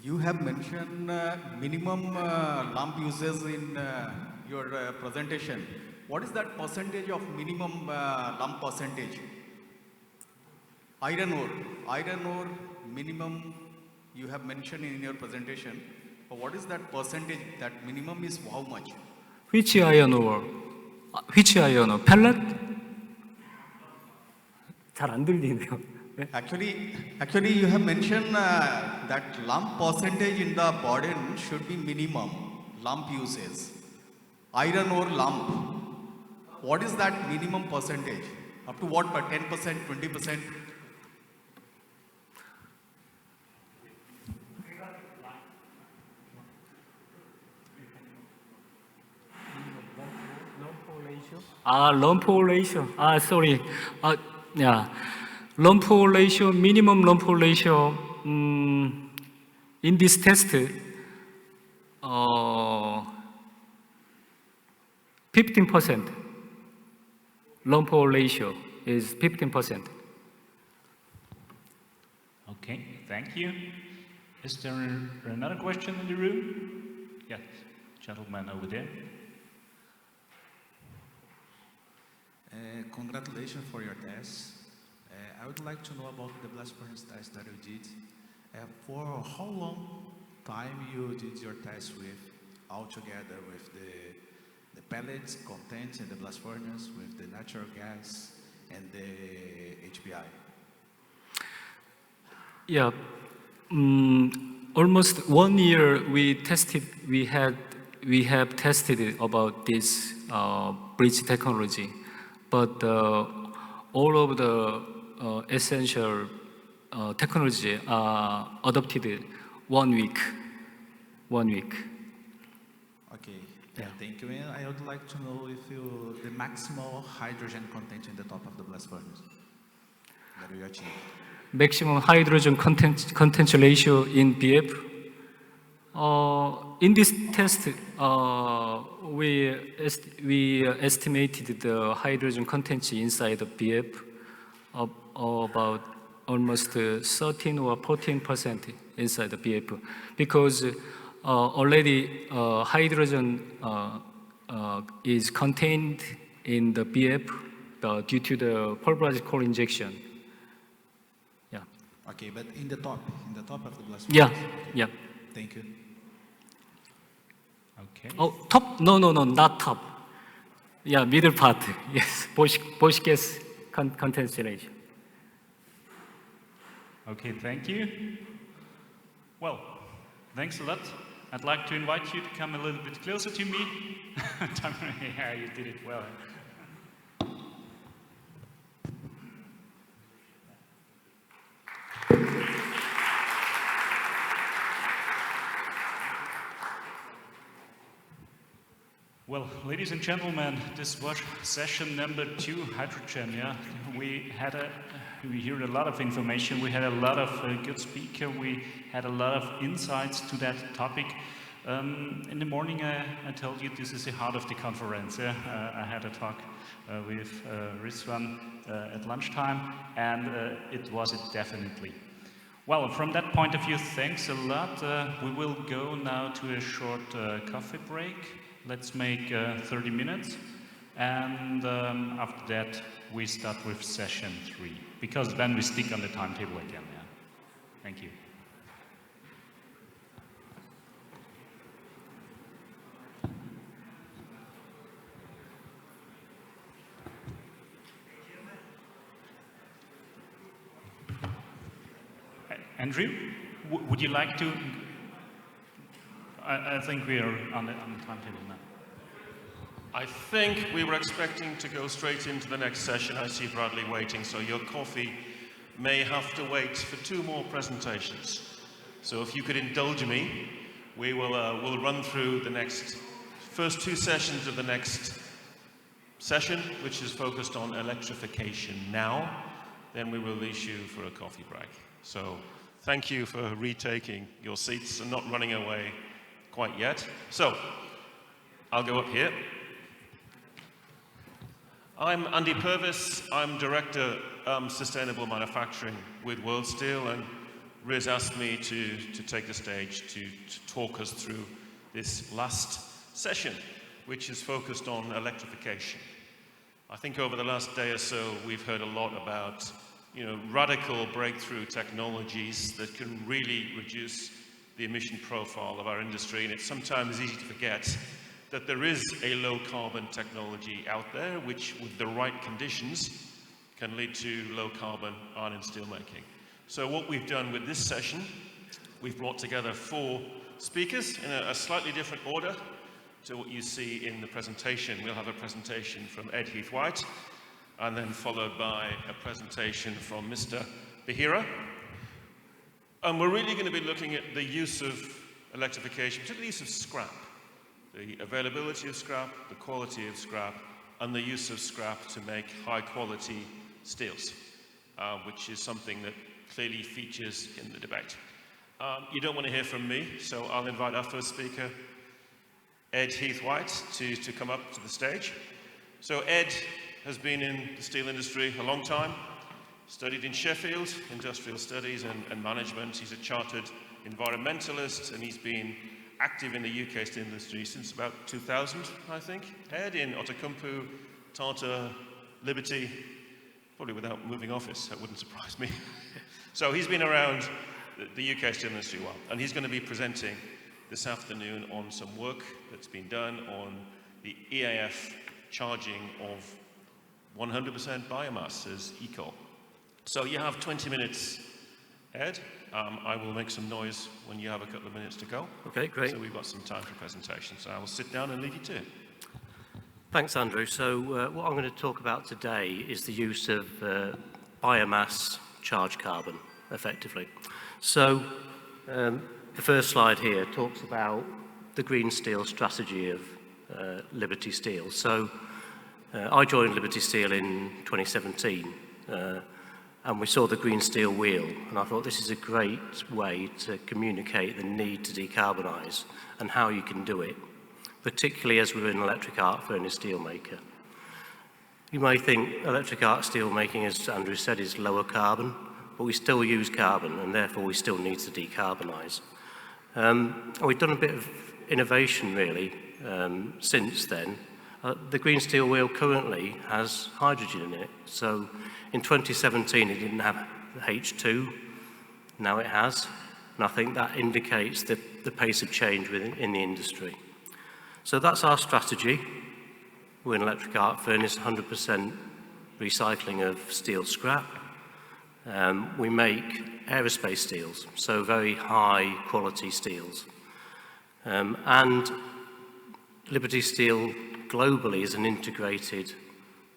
You have mentioned minimum lump uses in your presentation. What is that percentage of minimum lump percentage? Iron ore minimum you have mentioned in your presentation. But what is that percentage? That minimum is how much? Which iron ore? Which iron ore? Pellet? 잘 안 들리네요. Actually, you have mentioned that lump percentage in the burden should be minimum lump uses. Iron ore lump. What is that minimum percentage? Up to what? 10%, 20%? Lump ratio. Sorry. Yeah. Lump ratio, minimum lump ratio. In this test, 15%. Lump ratio is 15%. Okay, thank you. Is there another question in the room? Yes, gentleman over there. Congratulations for your test. I would like to know about the blast furnace test that you did. For how long time you did your test with, all together with the pellets content in the blast furnace, with the natural gas and the HBI? Yeah, almost 1 year we have tested about this bridge technology, but all of the essential technology are adopted 1 week. 1 week. Okay, yeah, thank you. And I would like to know if the maximal hydrogen content in the top of the blast furnace that you achieved. Maximum hydrogen content ratio in BF. In this test, we estimated the hydrogen content inside the BF of about almost 13 or 14% inside the BF, because already hydrogen is contained in the BF due to the pulverized core injection. Okay, but in the top of the blast Yeah, furnace. yeah. Thank you. Okay. Oh, top? No, not top. Yeah, middle part. Yes, Bosch gas content ratio. Okay, thank you. Well, thanks a lot. I'd like to invite you to come a little bit closer to me. Yeah, you did it well. Well, ladies and gentlemen, this was session number 2, hydrogen. Yeah, we heard a lot of information. We had a lot of good speakers. We had a lot of insights to that topic. In the morning, I told you this is the heart of the conference. Yeah? I had a talk with Rizwan at lunchtime, and it was it definitely. Well, from that point of view, thanks a lot. We will go now to a short coffee break. Let's make 30 minutes, and after that we start with session 3, because then we stick on the timetable again. Yeah. Thank you. Andrew, would you like to? I think we are on the timetable now. I think we were expecting to go straight into the next session. I see Bradley waiting, so your coffee may have to wait for 2 more presentations. So if you could indulge me, we will we'll run through the first 2 sessions of the next session, which is focused on electrification now. Then we will release you for a coffee break. So thank you for retaking your seats and not running away quite yet. So I'll go up here. I'm Andy Purvis. I'm Director Sustainable Manufacturing with worldsteel, and Riz asked me to take the stage to talk us through this last session, which is focused on electrification. I think over the last day or so, we've heard a lot about radical breakthrough technologies that can really reduce the emission profile of our industry, and it's sometimes easy to forget that there is a low carbon technology out there which, with the right conditions, can lead to low carbon iron and steel making. So what we've done with this session, we've brought together 4 speakers in a slightly different order to what you see in the presentation. We'll have a presentation from Ed HEATH-WHYTE, and then followed by a presentation from Mr. Behira. And we're really going to be looking at the use of electrification, particularly the use of scrap. The availability of scrap, the quality of scrap, and the use of scrap to make high-quality steels, which is something that clearly features in the debate. You don't want to hear from me, so I'll invite our first speaker, Ed HEATH-WHYTE, to come up to the stage. So Ed has been in the steel industry a long time, studied in Sheffield, industrial studies and management. He's a chartered environmentalist, and he's been active in the UK steel industry since about 2000, I think. Ed, in Outokumpu, Tata, Liberty, probably without moving office, that wouldn't surprise me. So he's been around the UK steel industry a while, and he's going to be presenting this afternoon on some work that's been done on the EAF charging of 100% biomass as eco. So you have 20 minutes, Ed. I will make some noise when you have a couple of minutes to go. Okay, great. So we've got some time for presentation. So I will sit down and leave you to it. Thanks, Andrew. So what I'm going to talk about today is the use of biomass charged carbon, effectively. So the first slide here talks about the green steel strategy of Liberty Steel. So I joined Liberty Steel in 2017. And we saw the green steel wheel, and I thought this is a great way to communicate the need to decarbonise and how you can do it, particularly as we're an electric arc furnace steelmaker. You may think electric arc steel making, as Andrew said, is lower carbon, but we still use carbon, and therefore we still need to decarbonise. We've done a bit of innovation really since then. The green steel wheel currently has hydrogen in it. So in 2017 it didn't have H2, now it has. And I think that indicates the pace of change in the industry. So that's our strategy. We're an electric arc furnace, 100% recycling of steel scrap. We make aerospace steels, so very high quality steels. And Liberty Steel globally is an integrated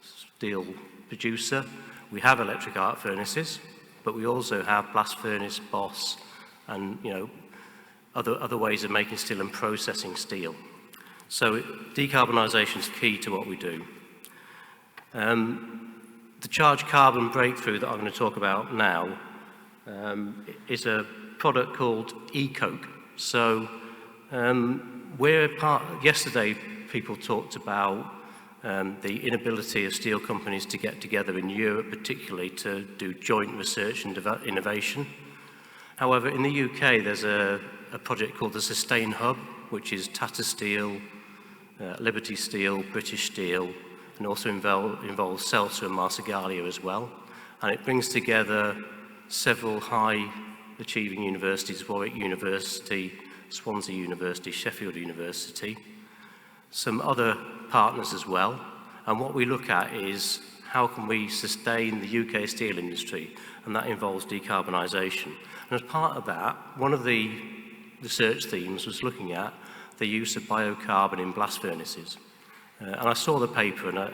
steel producer. We have electric arc furnaces, but we also have blast furnace, boss, and other ways of making steel and processing steel. So decarbonisation is key to what we do. The charged carbon breakthrough that I'm going to talk about now is a product called e-coke. So yesterday people talked about the inability of steel companies to get together in Europe, particularly to do joint research and innovation. However, in the UK, there's a project called the Sustain Hub, which is Tata Steel, Liberty Steel, British Steel, and also involves Celsa and Marsigalia as well. And it brings together several high-achieving universities, Warwick University, Swansea University, Sheffield University, some other partners as well. And what we look at is how can we sustain the UK steel industry, and that involves decarbonisation. And as part of that, one of the research themes was looking at the use of biocarbon in blast furnaces. And I saw the paper, and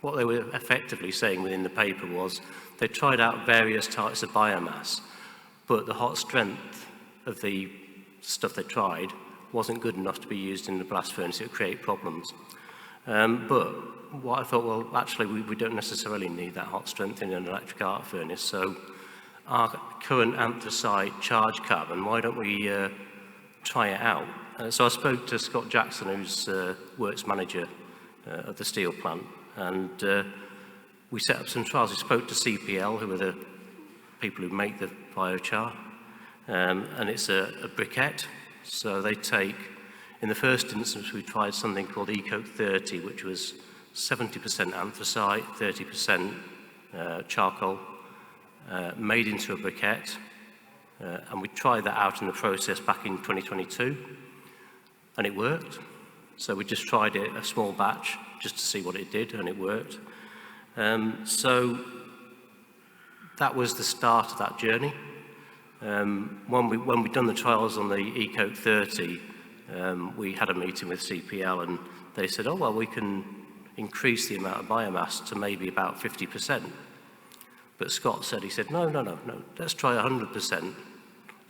what they were effectively saying within the paper was they tried out various types of biomass, but the hot strength of the stuff they tried wasn't good enough to be used in the blast furnace. It would create problems. But what I thought, well, actually, we don't necessarily need that hot strength in an electric arc furnace. So our current anthracite charged carbon, why don't we try it out? So I spoke to Scott Jackson, who's works manager at the steel plant, and we set up some trials. We spoke to CPL, who are the people who make the biochar, and it's a briquette. So they take, in the first instance, we tried something called ECOAT 30, which was 70% anthracite, 30% charcoal, made into a briquette, and we tried that out in the process back in 2022, and it worked. So we just tried it, a small batch, just to see what it did, and it worked. So that was the start of that journey. When we'd done the trials on the ECOAT 30, we had a meeting with CPL, and they said, oh, well, we can increase the amount of biomass to maybe about 50%. But Scott said, he said, no, let's try 100%.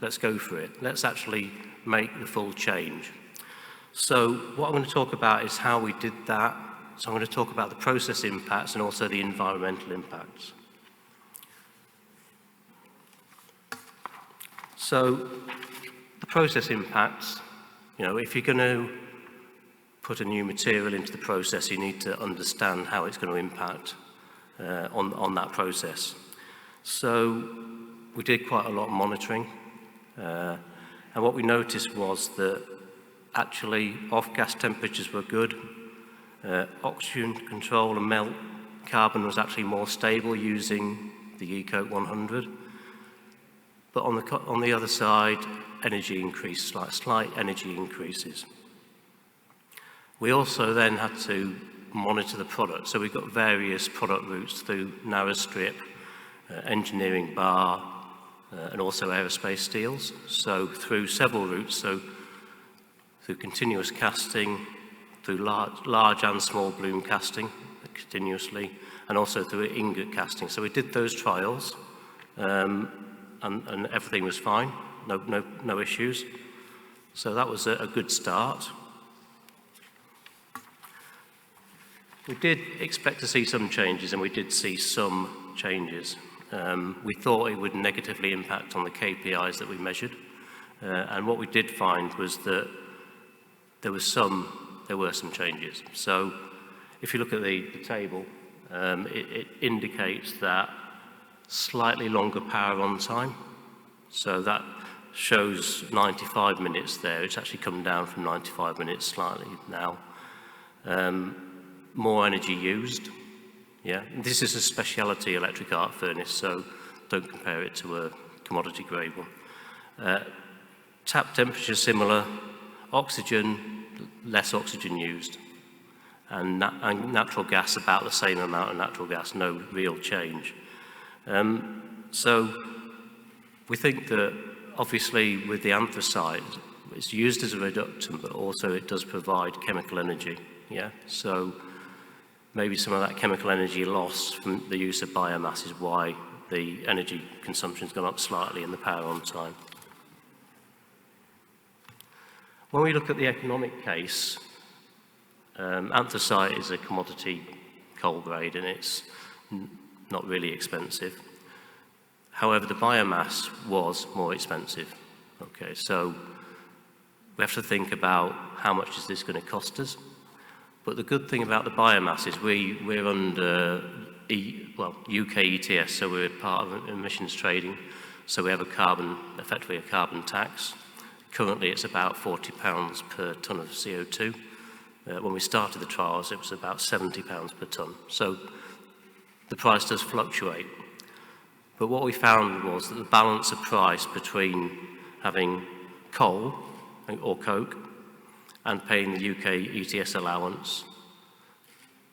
Let's go for it. Let's actually make the full change. So what I'm going to talk about is how we did that. So I'm going to talk about the process impacts and also the environmental impacts. So the process impacts, you know, if you're going to put a new material into the process, you need to understand how it's going to impact on that process. So we did quite a lot of monitoring, and what we noticed was that actually off-gas temperatures were good, oxygen control and melt carbon was actually more stable using the ECOAT 100. But on the other side, energy increased, slight energy increases. We also then had to monitor the product. So we got various product routes through narrow strip, engineering bar, and also aerospace steels. So through several routes, so through continuous casting, through large and small bloom casting continuously, and also through ingot casting. So we did those trials, and everything was fine, no issues. So that was a good start. We did expect to see some changes, and we did see some changes. We thought it would negatively impact on the KPIs that we measured, and what we did find was that there were some changes. So if you look at the table, it indicates that slightly longer power on time. So that shows 95 minutes there. It's actually come down from 95 minutes slightly now. More energy used. Yeah, this is a specialty electric arc furnace, so don't compare it to a commodity grade one. Tap temperature similar, oxygen, less oxygen used, and natural gas about the same amount of natural gas, no real change. So we think that obviously with the anthracite, it's used as a reductant, but also it does provide chemical energy. Yeah, so maybe some of that chemical energy loss from the use of biomass is why the energy consumption's gone up slightly in the power on time. When we look at the economic case, anthracite is a commodity coal grade and it's not really expensive. However, the biomass was more expensive. Okay, so we have to think about how much is this going to cost us. But the good thing about the biomass is we're under UK ETS, so we're part of emissions trading. So we have effectively a carbon tax. Currently, it's about £40 per tonne of CO2. When we started the trials, it was about £70 per tonne. So the price does fluctuate. But what we found was that the balance of price between having coal or coke and paying the UK ETS allowance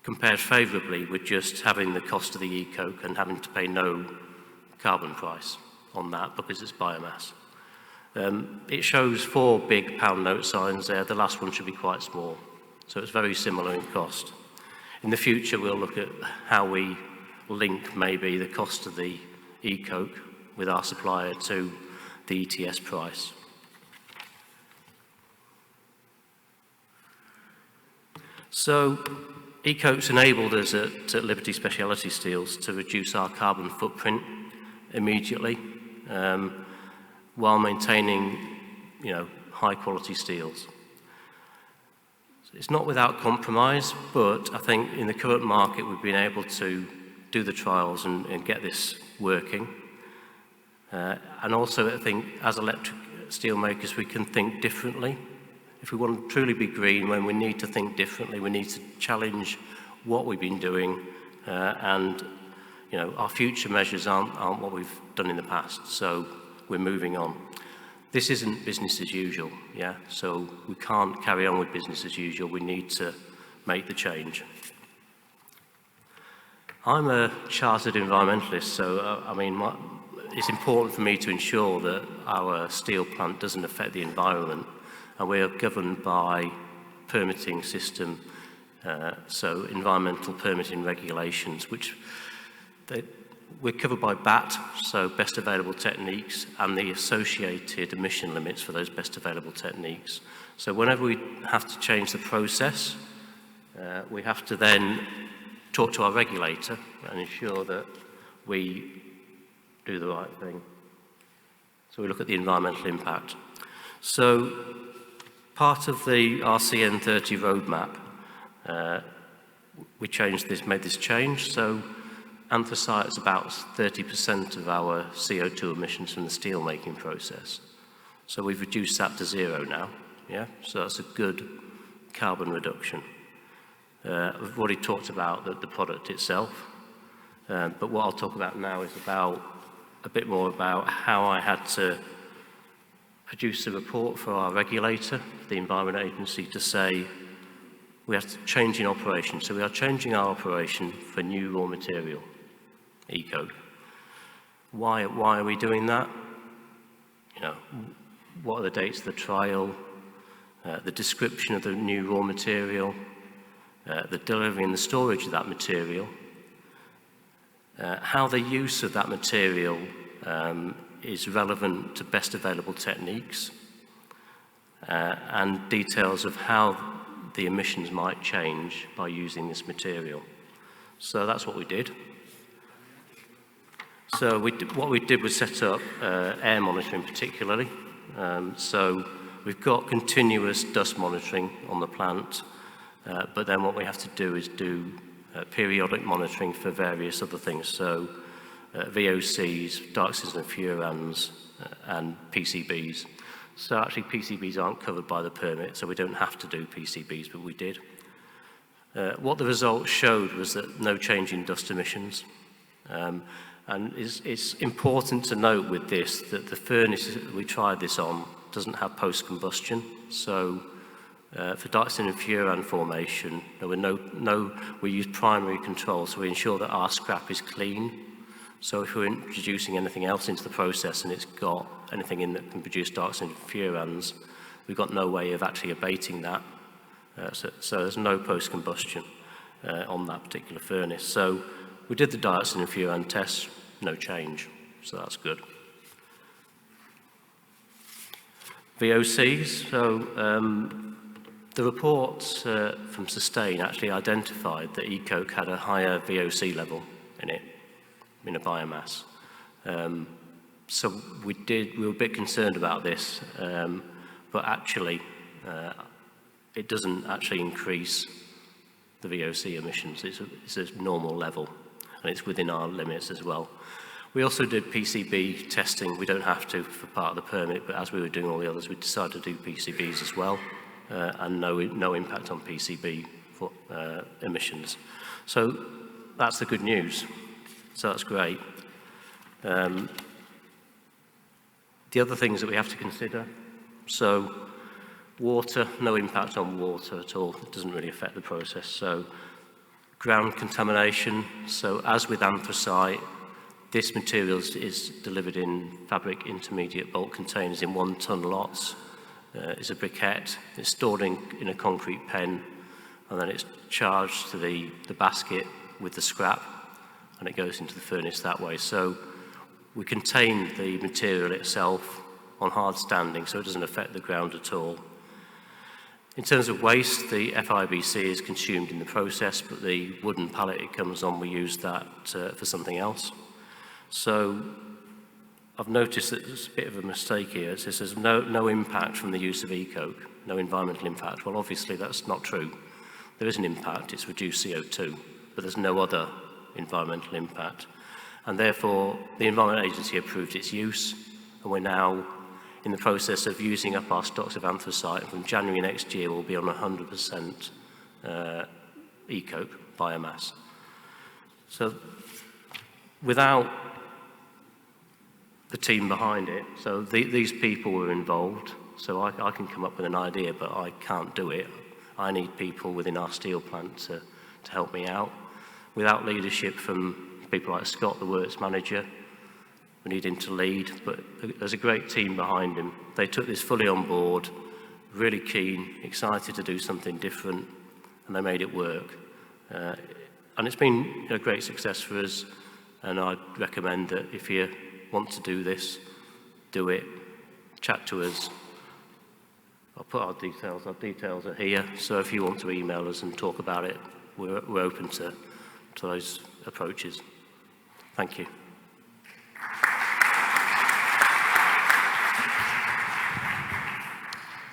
compared favourably with just having the cost of the e-coke and having to pay no carbon price on that because it's biomass. It shows 4 big pound note signs there. The last one should be quite small. So it's very similar in cost. In the future, we'll look at how we link maybe the cost of the e-coke with our supplier to the ETS price. So e-coke's enabled us at Liberty Speciality Steels to reduce our carbon footprint immediately while maintaining, high quality steels. It's not without compromise, but I think in the current market we've been able to do the trials and get this working. And also I think as electric steel makers we can think differently. If we want to truly be green, when we need to think differently, we need to challenge what we've been doing and our future measures aren't what we've done in the past, so we're moving on. This isn't business as usual, so we can't carry on with business as usual. We need to make the change. I'm a chartered environmentalist, so it's important for me to ensure that our steel plant doesn't affect the environment, and we are governed by permitting system, so environmental permitting regulations, which we're covered by BAT, so best available techniques, and the associated emission limits for those best available techniques. So whenever we have to change the process, we have to then talk to our regulator and ensure that we do the right thing. So we look at the environmental impact. So part of the RCN30 roadmap, we made this change. So anthracite's about 30% of our CO2 emissions from the steel making process. So we've reduced that to 0 now, so that's a good carbon reduction. We've already talked about the product itself, but what I'll talk about now is a bit more about how I had to produce a report for our regulator, the Environment Agency, to say we have to change in operation. So we are changing our operation for new raw material, e-coke. Why are we doing that? What are the dates of the trial, the description of the new raw material, the delivery and the storage of that material, how the use of that material is relevant to best available techniques, and details of how the emissions might change by using this material. So that's what we did. So what we did was set up air monitoring particularly. So we've got continuous dust monitoring on the plant, but then what we have to do is do periodic monitoring for various other things. So VOCs, dark citizen furans, and PCBs. So actually PCBs aren't covered by the permit, so we don't have to do PCBs, but we did. What the results showed was that no change in dust emissions. And it's important to note with this that the furnace that we tried this on doesn't have post-combustion. So for dark citizen furan formation, we use primary control, so we ensure that our scrap is clean. So if we're introducing anything else into the process and it's got anything in that can produce dark citizen furans, we've got no way of actually abating that. So there's no post-combustion on that particular furnace. So we did the dark citizen furan tests, no change, so that's good. VOCs, so the reports from Sustain actually identified that e-coke had a higher VOC level in it, in a biomass. So we were a bit concerned about this, but actually it doesn't actually increase the VOC emissions. It's a normal level, and it's within our limits as well. We also did PCB testing. We don't have to for part of the permit, but as we were doing all the others, we decided to do PCBs as well, and no impact on PCB for, emissions. So that's the good news. So that's great. The other things that we have to consider, so water, no impact on water at all. It doesn't really affect the process. So ground contamination. So as with anthracite, this material is delivered in fabric intermediate bulk containers in 1 ton lots. It's a briquette, it's stored in a concrete pen, and then it's charged to the basket with the scrap, and it goes into the furnace that way. So we contain the material itself on hard standing, so it doesn't affect the ground at all. In terms of waste, the FIBC is consumed in the process, but the wooden pallet it comes on, we use that for something else. So I've noticed that there's a bit of a mistake here. It says there's no impact from the use of e-coke, no environmental impact. Well, obviously that's not true. There is an impact, it's reduced CO2, but there's no other environmental impact. And therefore, the Environment Agency approved its use, and we're now in the process of using up our stocks of anthracite, and from January next year we'll be on 100% e-coke biomass. So without the team behind it, so these people were involved, so I can come up with an idea, but I can't do it. I need people within our steel plant to help me out. Without leadership from people like Scott, the works manager, we need him to lead, but there's a great team behind him. They took this fully on board, really keen, excited to do something different, and they made it work. And it's been a great success for us, and I'd recommend that if you want to do this, do it, chat to us. I'll put our details are here, so if you want to email us and talk about it, we're open to those approaches. Thank you.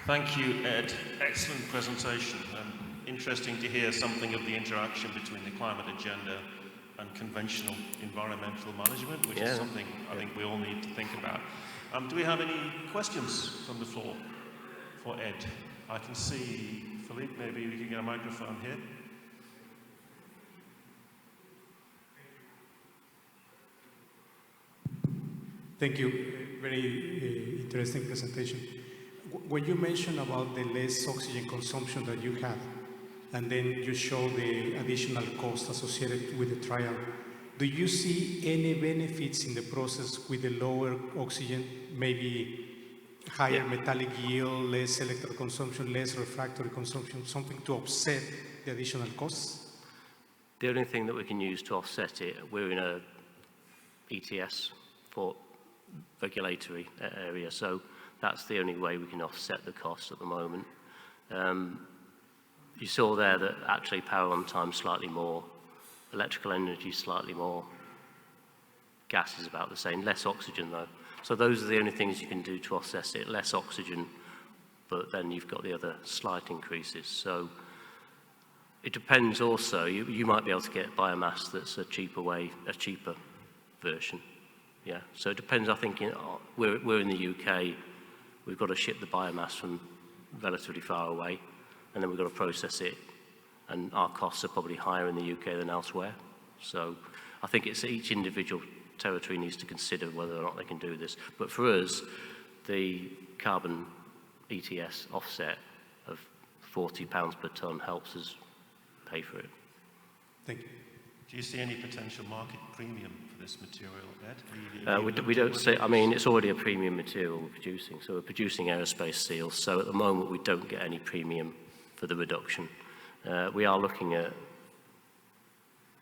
Thank you, Ed. Excellent presentation, and interesting to hear something of the interaction between the climate agenda and conventional environmental management, which is something I think we all need to think about. Do we have any questions from the floor for Ed? I can see Philippe, maybe we can get a microphone here. Thank you. Very interesting presentation. When you mentioned about the less oxygen consumption that you have, and then you show the additional cost associated with the trial, do you see any benefits in the process with the lower oxygen, maybe higher metallic yield, less electrical consumption, less refractory consumption, something to offset the additional costs? The only thing that we can use to offset it, we're in a ETS for regulatory area, so that's the only way we can offset the cost at the moment. You saw there that actually power on time slightly more, electrical energy slightly more, gas is about the same, less oxygen though. So those are the only things you can do to offset it, less oxygen, but then you've got the other slight increases. So it depends also, you might be able to get biomass that's a cheaper version. Yeah, so it depends. I think we're in the UK, we've got to ship the biomass from relatively far away, and then we've got to process it, and our costs are probably higher in the UK than elsewhere. So I think it's each individual territory needs to consider whether or not they can do this. But for us, the carbon ETS offset of £40 per tonne helps us pay for it. Thank you. Do you see any potential market premium for this material, Ed? We don't see, I mean, it's already a premium material we're producing, so we're producing aerospace seals, so at the moment we don't get any premium for the reduction. We are looking at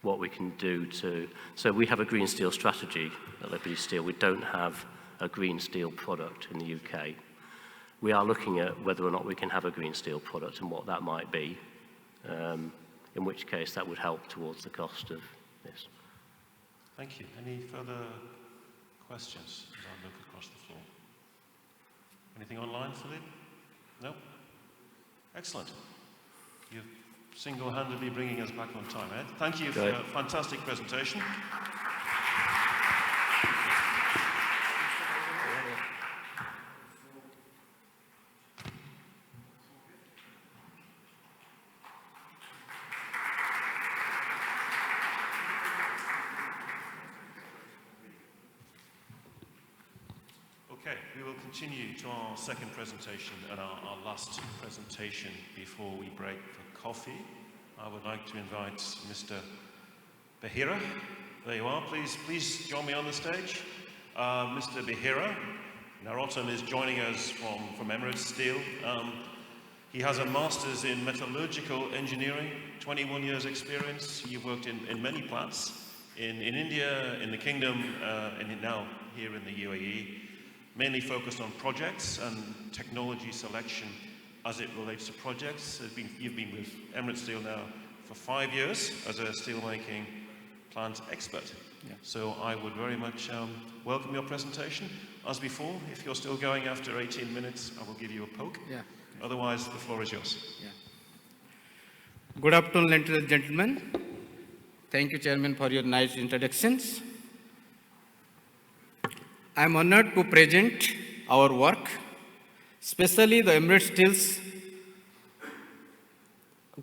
what we can do to, so we have a green steel strategy at Liberty Steel. We don't have a green steel product in the UK. We are looking at whether or not we can have a green steel product and what that might be. In which case that would help towards the cost of this. Thank you. Any further questions as I look across the floor? Anything online, Philippe? No? Excellent. You're single-handedly bringing us back on time, Ed. Thank you for a fantastic presentation. Okay, we will continue to our second presentation and our last presentation before we break for coffee. I would like to invite Mr. Behira. There you are. Please join me on the stage. Mr. Behira Narotan is joining us from Emirates Steel. He has a master's in metallurgical engineering, 21 years experience. You've worked in many plants in India, in the Kingdom, and now here in the UAE, mainly focused on projects and technology selection as it relates to projects. You've been with Emirates Steel now for 5 years as a steelmaking plant expert. Yeah. So I would very much welcome your presentation. As before, if you're still going after 18 minutes, I will give you a poke. Yeah. Otherwise, the floor is yours. Yeah. Good afternoon, ladies and gentlemen. Thank you, Chairman, for your nice introductions. I am honored to present our work, especially the Emirates Steel's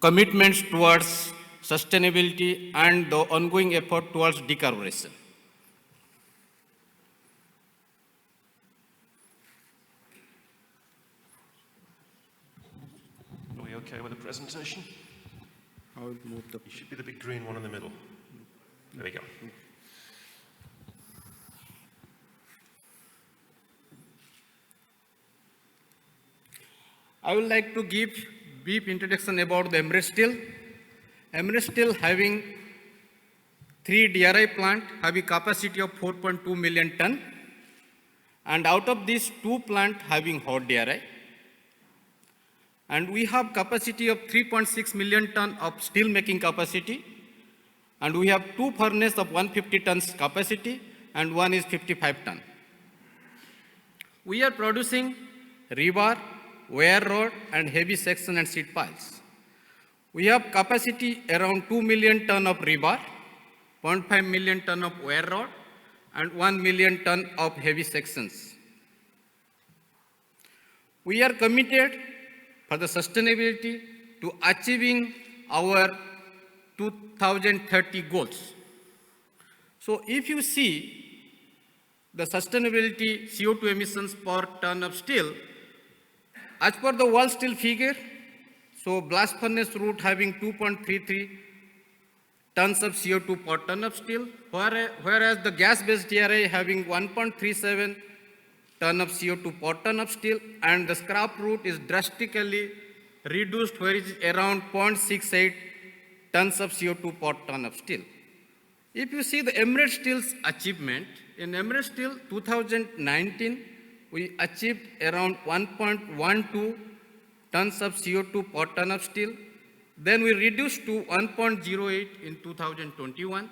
commitments towards sustainability and the ongoing effort towards decarbonization. Are we okay with the presentation? I will move the... You should be the big green one in the middle. There we go. I would like to give brief introduction about the Emirates Steel. Emirates Steel having 3 DRI plant having capacity of 4.2 million ton, and out of these 2 plant having hot DRI. And we have capacity of 3.6 million ton of steel making capacity, and we have 2 furnace of 150 tons capacity and 1 is 55 ton. We are producing rebar, wire rod and heavy section and sheet piles. We have capacity around 2 million ton of rebar, 0.5 million ton of wire rod and 1 million ton of heavy sections. We are committed for the sustainability to achieving our 2030 goals. So if you see the sustainability CO2 emissions per ton of steel, as per the world steel figure, so blast furnace route having 2.33 tons of CO2 per ton of steel, whereas the gas-based DRI having 1.37 ton of CO2 per ton of steel, and the scrap route is drastically reduced, where it is around 0.68 tons of CO2 per ton of steel. If you see the Emirates Steel's achievement, in Emirates Steel 2019, we achieved around 1.12 tons of CO2 per ton of steel. Then we reduced to 1.08 in 2021.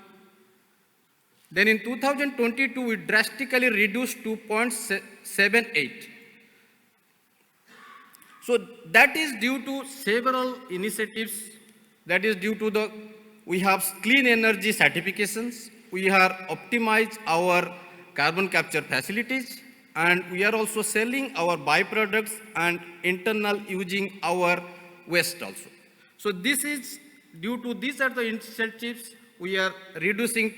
Then in 2022, we drastically reduced to 0.78. So that is due to several initiatives. That is due to we have clean energy certifications. We have optimized our carbon capture facilities, and we are also selling our byproducts and internal using our waste also. So this is due to these are the initiatives we are reducing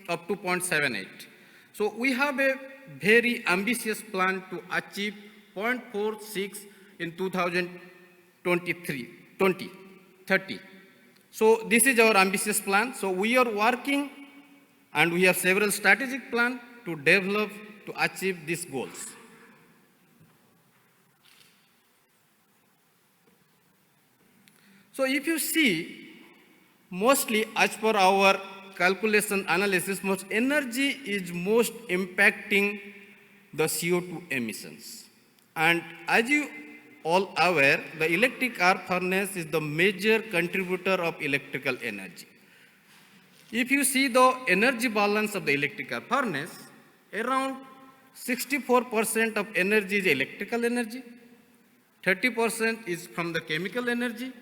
up to 0.78. So we have a very ambitious plan to achieve 0.46 in 2030. So this is our ambitious plan. So we are working and we have several strategic plans to develop to achieve these goals. So if you see, mostly as per our calculation analysis, most energy is most impacting the CO2 emissions. And as you all aware, the electric arc furnace is the major contributor of electrical energy. If you see the energy balance of the electric arc furnace, around 64% of energy is electrical energy, 30% is from the chemical energy,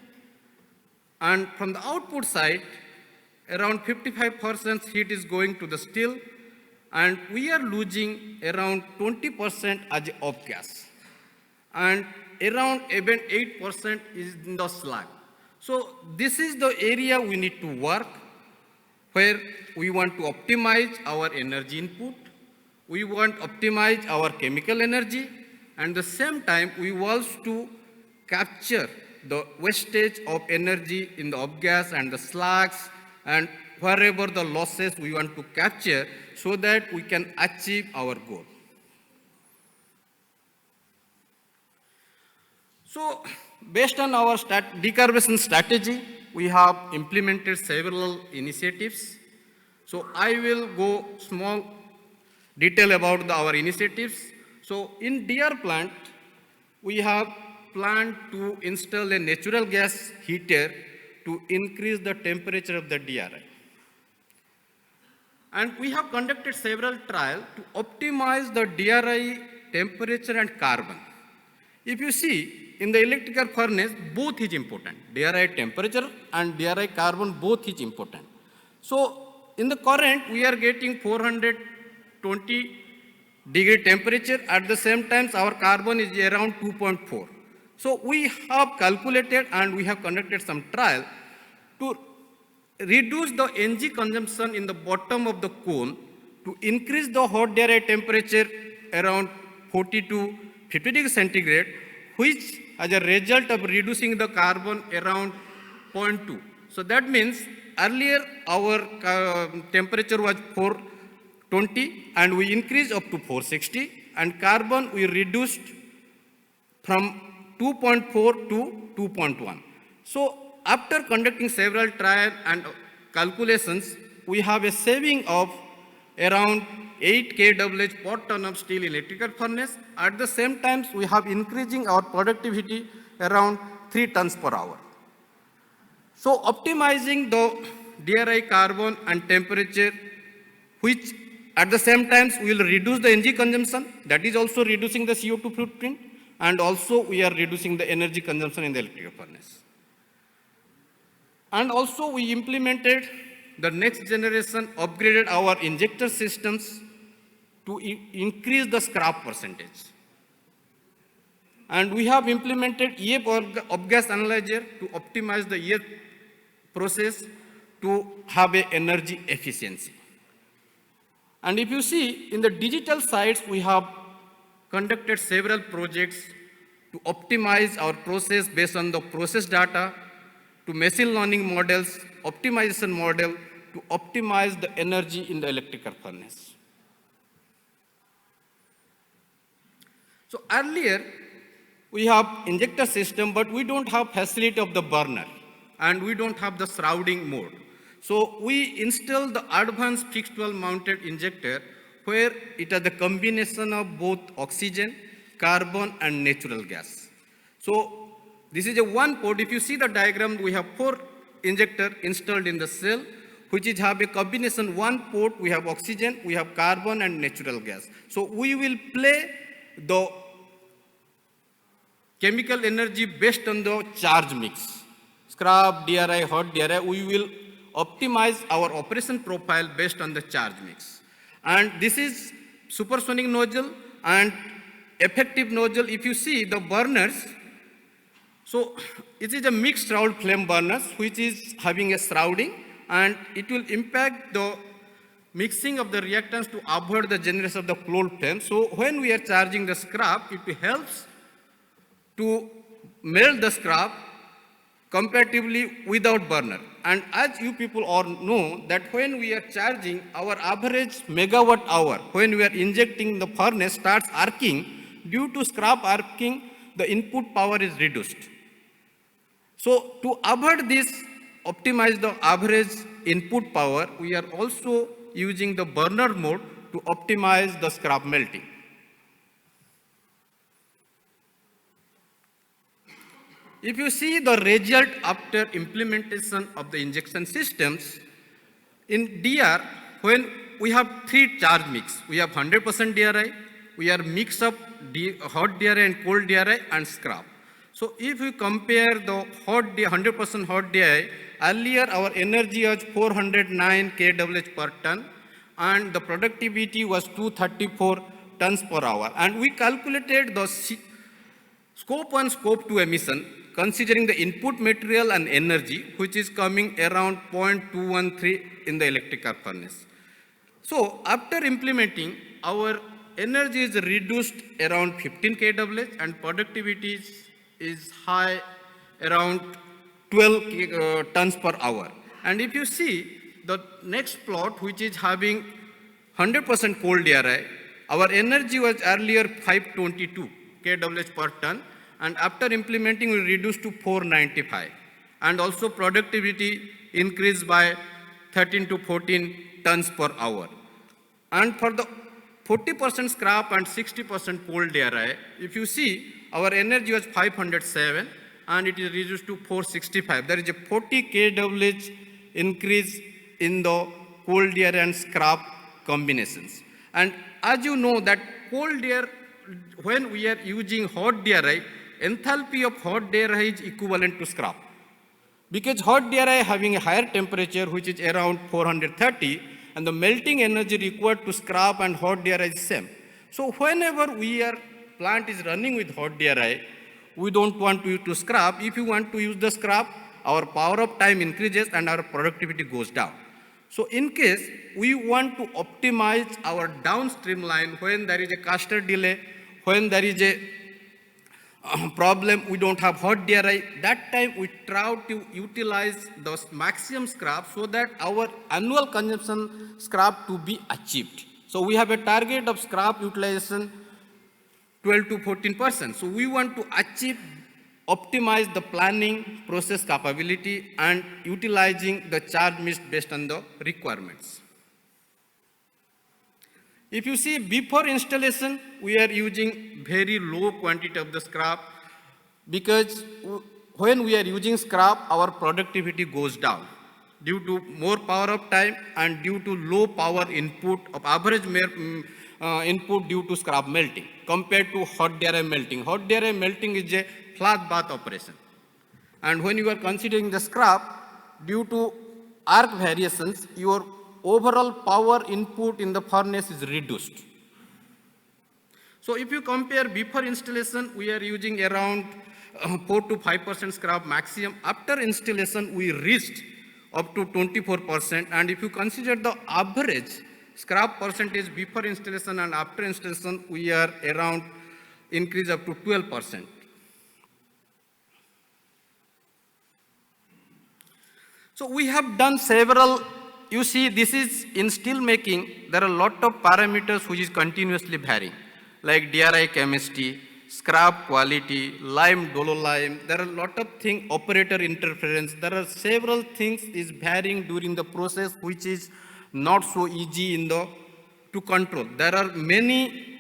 and from the output side, around 55% heat is going to the steel, and we are losing around 20% as off gas, and around even 8% is in the slag. So this is the area we need to work, where we want to optimize our energy input, we want to optimize our chemical energy, and at the same time we want to capture the wastage of energy in the off-gas and the slags and wherever the losses we want to capture so that we can achieve our goal. So, based on our decarbonization strategy, we have implemented several initiatives. So, I will go small detail about our initiatives. So, in DR plant, we have planned to install a natural gas heater to increase the temperature of the DRI. And we have conducted several trials to optimize the DRI temperature and carbon. If you see, in the electrical furnace, both is important. DRI temperature and DRI carbon, both is important. So, in the current, we are getting 420 degree temperature. At the same time, our carbon is around 2.4. So, we have calculated and we have conducted some trial to reduce the NG consumption in the bottom of the cone to increase the hot DRI temperature around 40 to 50 degrees centigrade, which as a result of reducing the carbon around 0.2. So that means earlier our temperature was 420 and we increased up to 460, and carbon we reduced from 2.4 to 2.1. So after conducting several trials and calculations, we have a saving of around 8 kWh per ton of steel electrical furnace. At the same time, we have increasing our productivity around 3 tons per hour. So optimizing the DRI carbon and temperature, which at the same time will reduce the energy consumption, that is also reducing the CO2 footprint, and also we are reducing the energy consumption in the electrical furnace. And also we implemented the next generation, upgraded our injector systems to increase the scrap percentage. And we have implemented EF off-gas analyzer to optimize the EF process to have a energy efficiency. And if you see, in the digital sides, we have conducted several projects to optimize our process based on the process data, to machine learning models, optimization model, to optimize the energy in the electrical furnace. So earlier, we have injector system, but we don't have facility of the burner, and we don't have the shrouding mode. So we installed the advanced fixed wall mounted injector, where it has the combination of both oxygen, carbon, and natural gas. So this is a one port. If you see the diagram, we have 4 injectors installed in the cell, which is have a combination one port. We have oxygen, we have carbon, and natural gas. So we will play the chemical energy based on the charge mix. Scrap, DRI, hot DRI, we will optimize our operation profile based on the charge mix. And this is supersonic nozzle and effective nozzle. If you see the burners, so it is a mixed shroud flame burners, which is having a shrouding, and it will impact the mixing of the reactants to avoid the generation of the float flame. So when we are charging the scrap, it helps to melt the scrap comparatively without burner. And as you people all know that when we are charging, our average megawatt hour, when we are injecting the furnace starts arcing, due to scrap arcing, the input power is reduced. So to avoid this, optimize the average input power, we are also using the burner mode to optimize the scrap melting. If you see the result after implementation of the injection systems, in DR, when we have 3 charge mix, we have 100% DRI, we have mix of hot DRI and cold DRI and scrap. So if you compare the 100% hot DRI, earlier our energy was 409 kWh per ton, and the productivity was 234 tons per hour. And we calculated the scope 1, scope 2 emission, considering the input material and energy, which is coming around 0.213 in the electrical furnace. So after implementing, our energy is reduced around 15 kWh and productivity is high around 12 tons per hour. And if you see the next plot, which is having 100% cold DRI, our energy was earlier 522 kWh per ton, and after implementing, we reduced to 495. And also productivity increased by 13 to 14 tons per hour. And for the 40% scrap and 60% cold DRI, if you see, our energy was 507 and it is reduced to 465. There is a 40 kWh increase in the cold DRI and scrap combinations. And as you know that cold DRI, when we are using hot DRI, enthalpy of hot DRI is equivalent to scrap. Because hot DRI having a higher temperature, which is around 430, and the melting energy required to scrap and hot DRI is same. So whenever plant is running with hot DRI, we don't want to use to scrap. If you want to use the scrap, our power of time increases and our productivity goes down. So in case we want to optimize our downstream line when there is a caster delay, when there is a problem, we don't have hot DRI, that time we try to utilize the maximum scrap so that our annual consumption scrap to be achieved. So we have a target of scrap utilization 12 to 14%. So we want to optimize the planning process capability and utilizing the charge mix based on the requirements. If you see before installation, we are using very low quantity of the scrap because when we are using scrap, our productivity goes down due to more power of time and due to low power input of average input due to scrap melting compared to hot DRI melting. Hot DRI melting is a flat bath operation. And when you are considering the scrap, due to arc variations, your overall power input in the furnace is reduced. So if you compare before installation, we are using around 4 to 5% scrap maximum. After installation, we reached up to 24%. And if you consider the average scrap percentage before installation and after installation, we are around increase up to 12%. So we have done several. You see, this is in steel making, there are a lot of parameters which is continuously varying, like DRI chemistry, scrap quality, lime, dololime. There are a lot of things, operator interference. There are several things is varying during the process, which is not so easy to control. There are many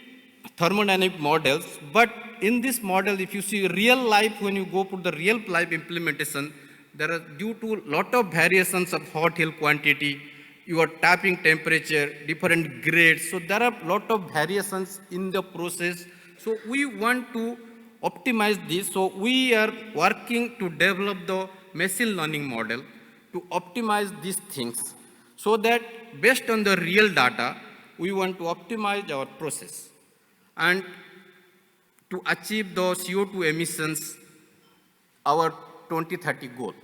thermodynamic models, but in this model, if you see real life, when you go for the real life implementation, there are due to lot of variations of hot hill quantity, your tapping temperature, different grades. So there are lot of variations in the process. So we want to optimize this. So we are working to develop the machine learning model to optimize these things so that based on the real data, we want to optimize our process and to achieve the CO2 emissions, our 2030 goal.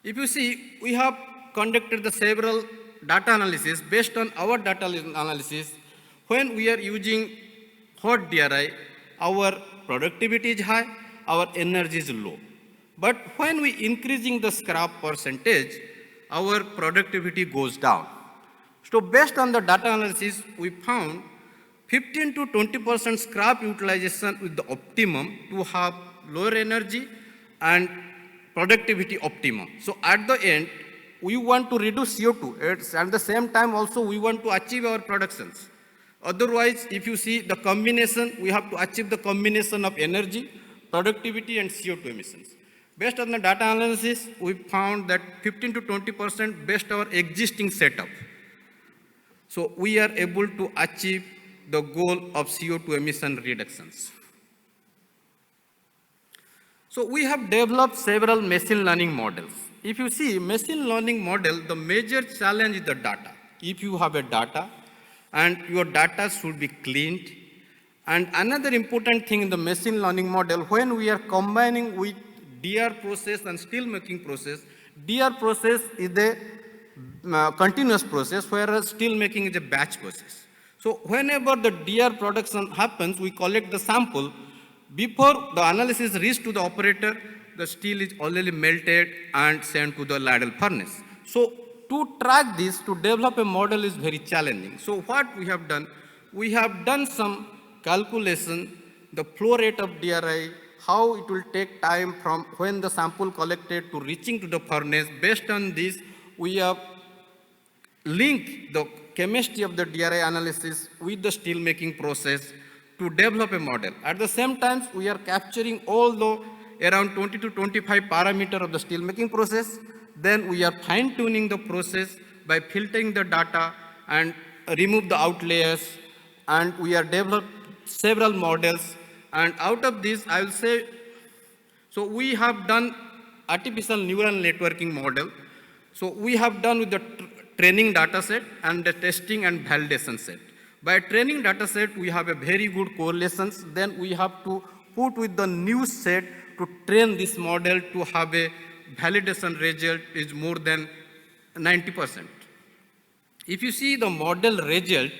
If you see, we have conducted the several data analysis. Based on our data analysis, when we are using hot DRI, our productivity is high, our energy is low. But when we increasing the scrap percentage, our productivity goes down. So based on the data analysis, we found 15 to 20% scrap utilization with the optimum to have lower energy and productivity optimum. So at the end, we want to reduce CO2. At the same time also, we want to achieve our productions. Otherwise, if you see the combination, we have to achieve the combination of energy, productivity, and CO2 emissions. Based on the data analysis, we found that 15 to 20% based on our existing setup. So we are able to achieve the goal of CO2 emission reductions. So we have developed several machine learning models. If you see machine learning model, the major challenge is the data. If you have a data and your data should be cleaned. And another important thing in the machine learning model, when we are combining with DR process and steel making process, DR process is a continuous process, whereas steel making is a batch process. So whenever the DR production happens, we collect the sample before the analysis reaches to the operator, the steel is already melted and sent to the ladle furnace. So to track this, to develop a model is very challenging. So what we have done some calculation, the flow rate of DRI, how it will take time from when the sample collected to reaching to the furnace. Based on this, we have linked the chemistry of the DRI analysis with the steel making process to develop a model. At the same time, we are capturing all the around 20 to 25 parameters of the steel making process. Then we are fine tuning the process by filtering the data and remove the outliers. And we are developed several models. And out of this, I will say, so we have done artificial neural networking model. So we have done with the training data set and the testing and validation set. By training data set, we have a very good correlations. Then we have to put with the new set to train this model to have a validation result is more than 90%. If you see the model result,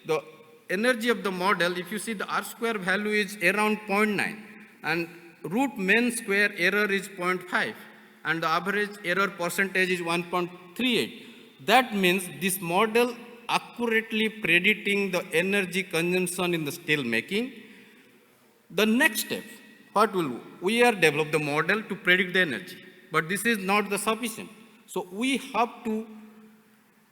the energy of the model, if you see the R square value is around 0.9 and root mean square error is 0.5 and the average error percentage is 1.38. That means this model accurately predicting the energy consumption in the steel making. The next step, what will we are develop the model to predict the energy, but this is not the sufficient. So we have to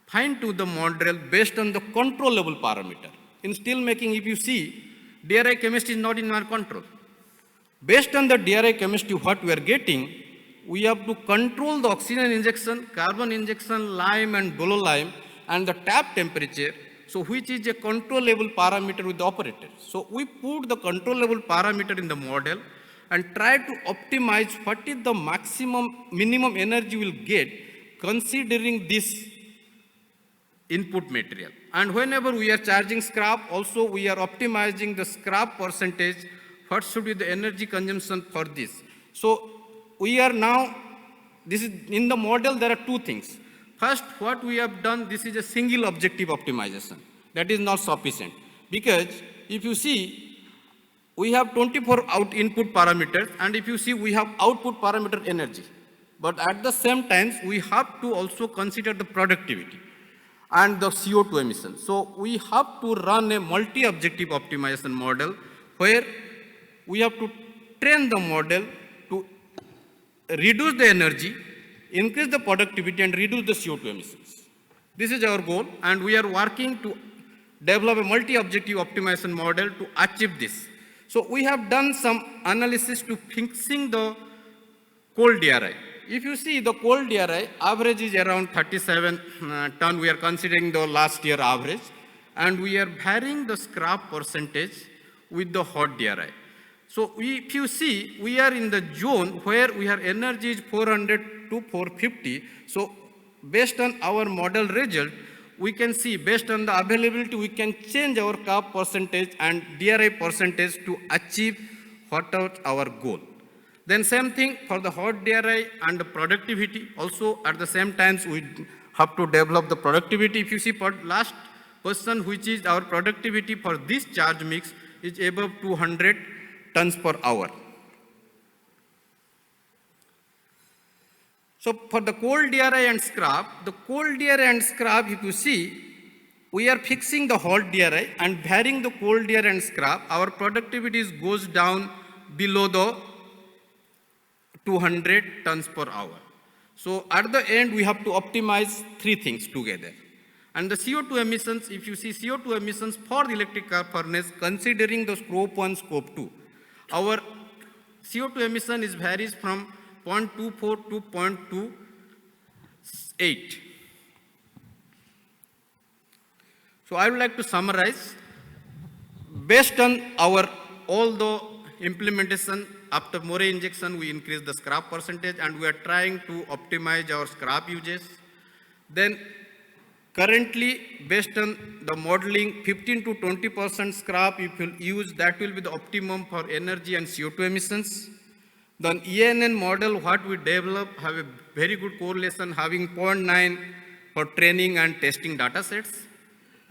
fine tune the model based on the controllable parameter. In steel making, if you see, DRI chemistry is not in our control. Based on the DRI chemistry, what we are getting, we have to control the oxygen injection, carbon injection, lime and below lime, and the tap temperature, so which is a controllable parameter with the operator. So we put the controllable parameter in the model and try to optimize what is the minimum energy we'll get considering this input material. And whenever we are charging scrap, also we are optimizing the scrap percentage, what should be the energy consumption for this. So we are now, this is in the model there are two things. First, what we have done, this is a single objective optimization. That is not sufficient. Because if you see, we have 24 input parameters, and if you see, we have output parameter energy. But at the same time, we have to also consider the productivity and the CO2 emissions. So we have to run a multi-objective optimization model where we have to train the model to reduce the energy, increase the productivity and reduce the CO2 emissions. This is our goal, and we are working to develop a multi-objective optimization model to achieve this. So we have done some analysis to fixing the coal DRI. If you see the coal DRI, average is around 37 ton. We are considering the last year average, and we are varying the scrap percentage with the hot DRI. So if you see, we are in the zone where we have energy is 400 to 450. So based on our model result, we can see based on the availability, we can change our CAP percentage and DRI percentage to achieve what are our goal. Then same thing for the hot DRI and the productivity. Also at the same time, we have to develop the productivity. If you see for last person, which is our productivity for this charge mix is above 200 tons per hour. So for the coal DRI and scrap, the coal DRI and scrap, if you see, we are fixing the hot DRI and varying the coal DRI and scrap, our productivity goes down below the 200 tons per hour. So at the end, we have to optimize three things together. And the CO2 emissions, if you see CO2 emissions for the electric arc furnace, considering the scope 1, scope 2, our CO2 emission varies from 0.24 to 0.28. So I would like to summarize. Based on our all the implementation, after more injection, we increase the scrap percentage, and we are trying to optimize our scrap uses. Then currently, based on the modeling, 15 to 20% scrap if you use, that will be the optimum for energy and CO2 emissions. The ENN model, what we develop, have a very good correlation, having 0.9 for training and testing data sets.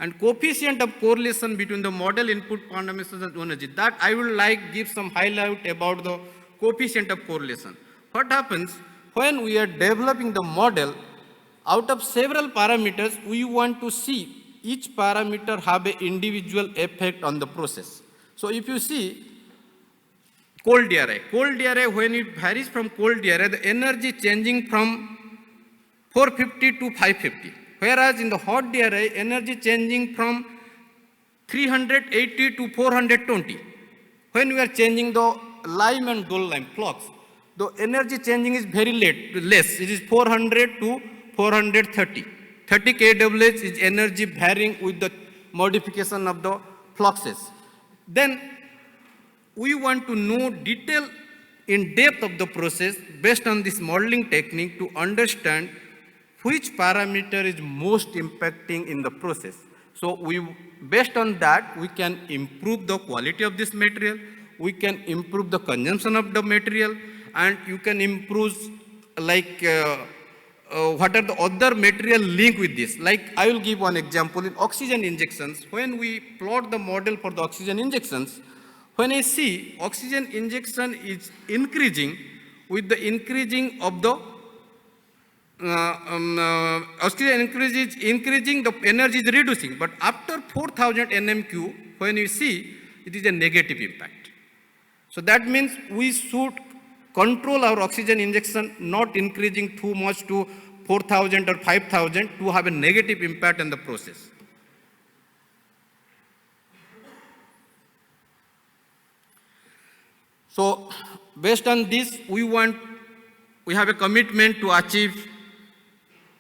and coefficient of correlation between the model input quantum emissions and energy. That I will give some highlight about the coefficient of correlation. What happens when we are developing the model, out of several parameters, we want to see each parameter have an individual effect on the process. So if you see cold DRI, when it varies from cold DRI, the energy changing from 450 to 550. Whereas in the hot DRI, energy changing from 380 to 420. When we are changing the lime and dull lime flux, the energy changing is very less. It is 400 to 430. 30 kWh is energy varying with the modification of the fluxes. Then we want to know detail in depth of the process based on this modeling technique to understand which parameter is most impacting in the process. So based on that, we can improve the quality of this material, we can improve the consumption of the material, and you can improve what are the other material linked with this. Like I will give one example in oxygen injections. When we plot the model for the oxygen injections, when I see oxygen injection is increasing with the increasing of the oxygen increasing, the energy is reducing. But after 4000 nm³, when you see, it is a negative impact. So that means we should control our oxygen injection, not increasing too much to 4000 or 5000 to have a negative impact on the process. So based on this, we have a commitment to achieve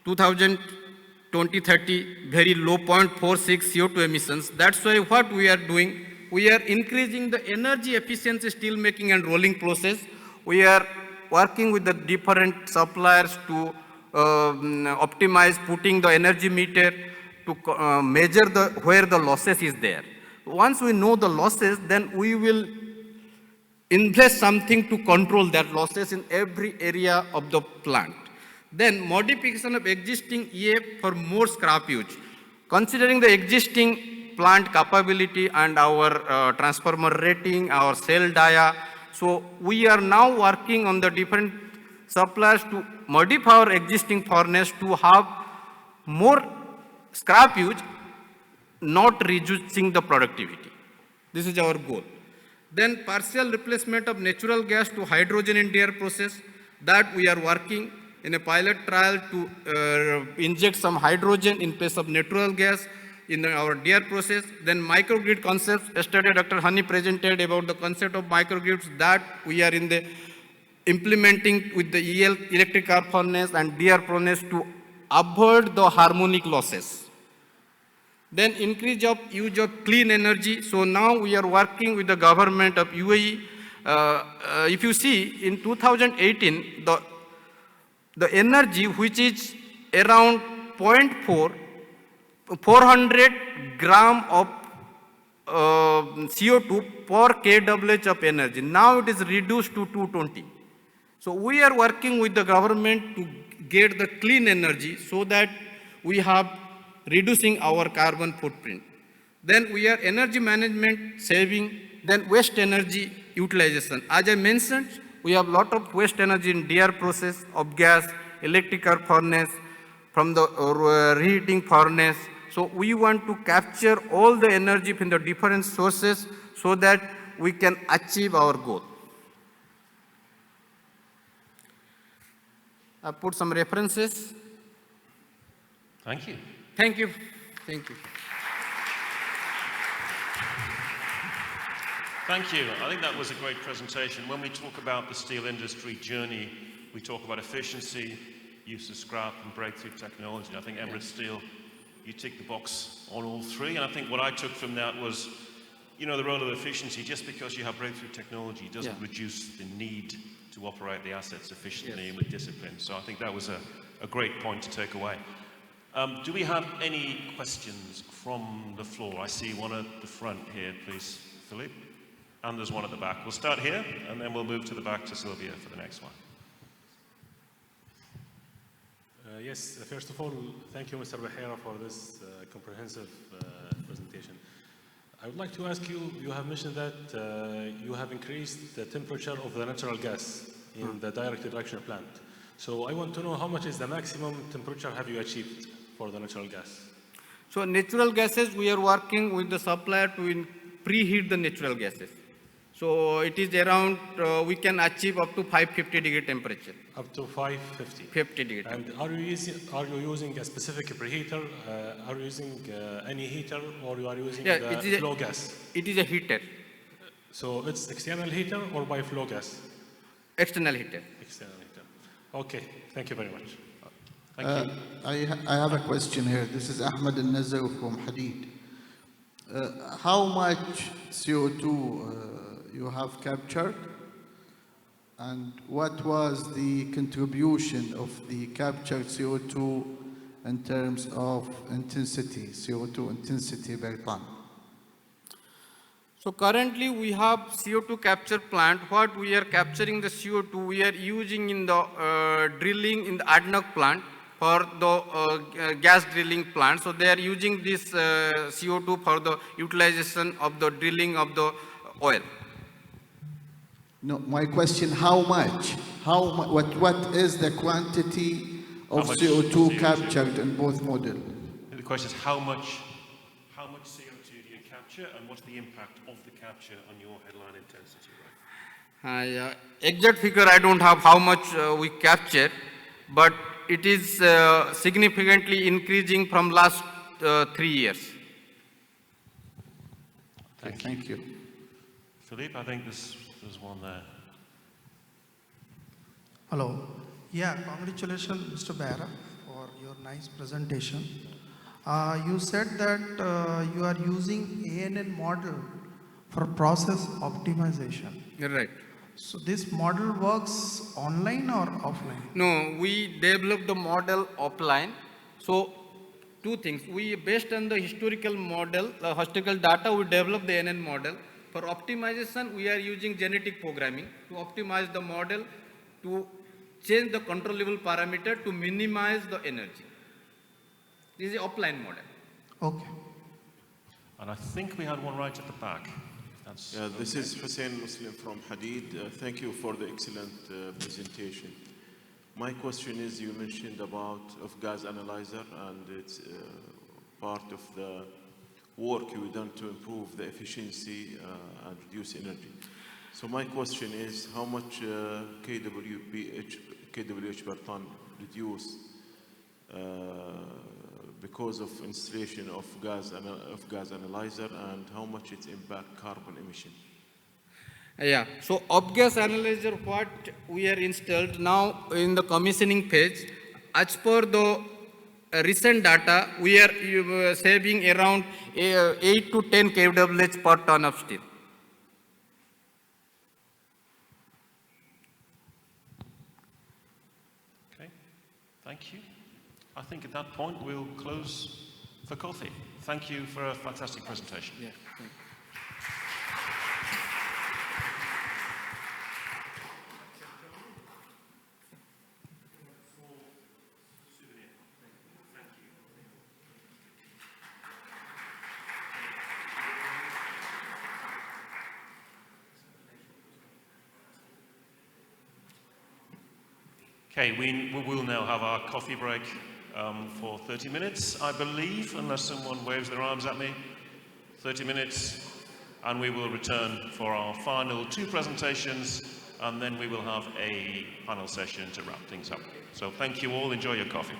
2020-30 very low 0.46 CO2 emissions. That's why what we are doing, we are increasing the energy efficiency steel making and rolling process. We are working with the different suppliers to optimize, putting the energy meter to measure where the losses is there. Once we know the losses, then we will invest something to control that losses in every area of the plant. Then modification of existing EF for more scrap use. Considering the existing plant capability and our transformer rating, our cell dia, so we are now working on the different suppliers to modify our existing furnace to have more scrap use, not reducing the productivity. This is our goal. Then partial replacement of natural gas to hydrogen in DR process, that we are working in a pilot trial to inject some hydrogen in place of natural gas in our DR process. Then microgrid concepts. Yesterday Dr. Hani presented about the concept of microgrids that we are in the implementing with the electric arc furnace and DR furnace to avoid the harmonic losses. Then increase of use of clean energy. So now we are working with the government of UAE. If you see in 2018, the energy which is around 400 gram of CO2 per kWh of energy. Now it is reduced to 220. So we are working with the government to get the clean energy so that we have reducing our carbon footprint. Then we are energy management, saving, then waste energy utilization. As I mentioned, we have lot of waste energy in DR process of gas, electric arc furnace, from the reheating furnace. So we want to capture all the energy from the different sources so that we can achieve our goal. I put some references. Thank you. Thank you. Thank you. Thank you. I think that was a great presentation. When we talk about the steel industry journey, we talk about efficiency, use of scrap, and breakthrough technology. I think Edward Steel, you tick the box on all three. And I think what I took from that was, you know, the role of efficiency. Just because you have breakthrough technology doesn't reduce the need to operate the assets efficiently and with discipline. So I think that was a great point to take away. Do we have any questions from the floor? I see one at the front here, please, Philippe. And there's one at the back. We'll start here, and then we'll move to the back to Sylvia for the next one. Yes, first of all, thank you, Mr. Bahira, for this comprehensive presentation. I would like to ask you, you have mentioned that you have increased the temperature of the natural gas in the direct reduction plant. So I want to know how much is the maximum temperature have you achieved for the natural gas? So natural gases, we are working with the supplier to preheat the natural gases. So it is around, we can achieve up to 550-degree temperature. Up to 550? 50-degree And are you using a specific preheater? Are you using any heater, or you are using the flow gas? It is a heater. So it's external heater or by flow gas? External heater. External heater. Okay, thank you very much. Thank you. I have a question here. This is Ahmed Al-Nazaw from Hadid. How much CO2 you have captured, and what was the contribution of the captured CO2 in terms of intensity, CO2 intensity per ton? So currently we have CO2 capture plant. What we are capturing the CO2, we are using in the drilling in the ADNOC plant for the gas drilling plant. So they are using this CO2 for the utilization of the drilling of the oil. No, my question, how much? What is the quantity of CO2 captured in both models? The question is how much CO2 do you capture, and what's the impact of the capture on your headline intensity rate? Exact figure I don't have how much we capture, but it is significantly increasing from last 3 years. Thank you. Philippe, I think there's one there. Hello. Yeah, congratulations, Mr. Bahira, for your nice presentation. You said that you are using ANN model for process optimization. You're right. So this model works online or offline? No, we developed the model offline. So two things. We, based on the historical model, the historical data, we developed the ANN model. For optimization, we are using genetic programming to optimize the model, to change the controllable parameter to minimize the energy. This is an offline model. Okay. And I think we had one right at the back. This is Hussein Muslim from Hadid. Thank you for the excellent presentation. My question is, you mentioned about gas analyzer, and it's part of the work you've done to improve the efficiency and reduce energy. So my question is, how much kWh per ton reduce because of installation of gas analyzer, and how much it impact carbon emission? Yeah, so off-gas analyzer, what we are installed now in the commissioning phase, as per the recent data, we are saving around 8 to 10 kWh per ton of steel. Okay, thank you. I think at that point we'll close for coffee. Thank you for a fantastic presentation. Yeah. Okay, we will now have our coffee break for 30 minutes, I believe, unless someone waves their arms at me. 30 minutes, and we will return for our final 2 presentations, and then we will have a panel session to wrap things up. So thank you all, enjoy your coffee.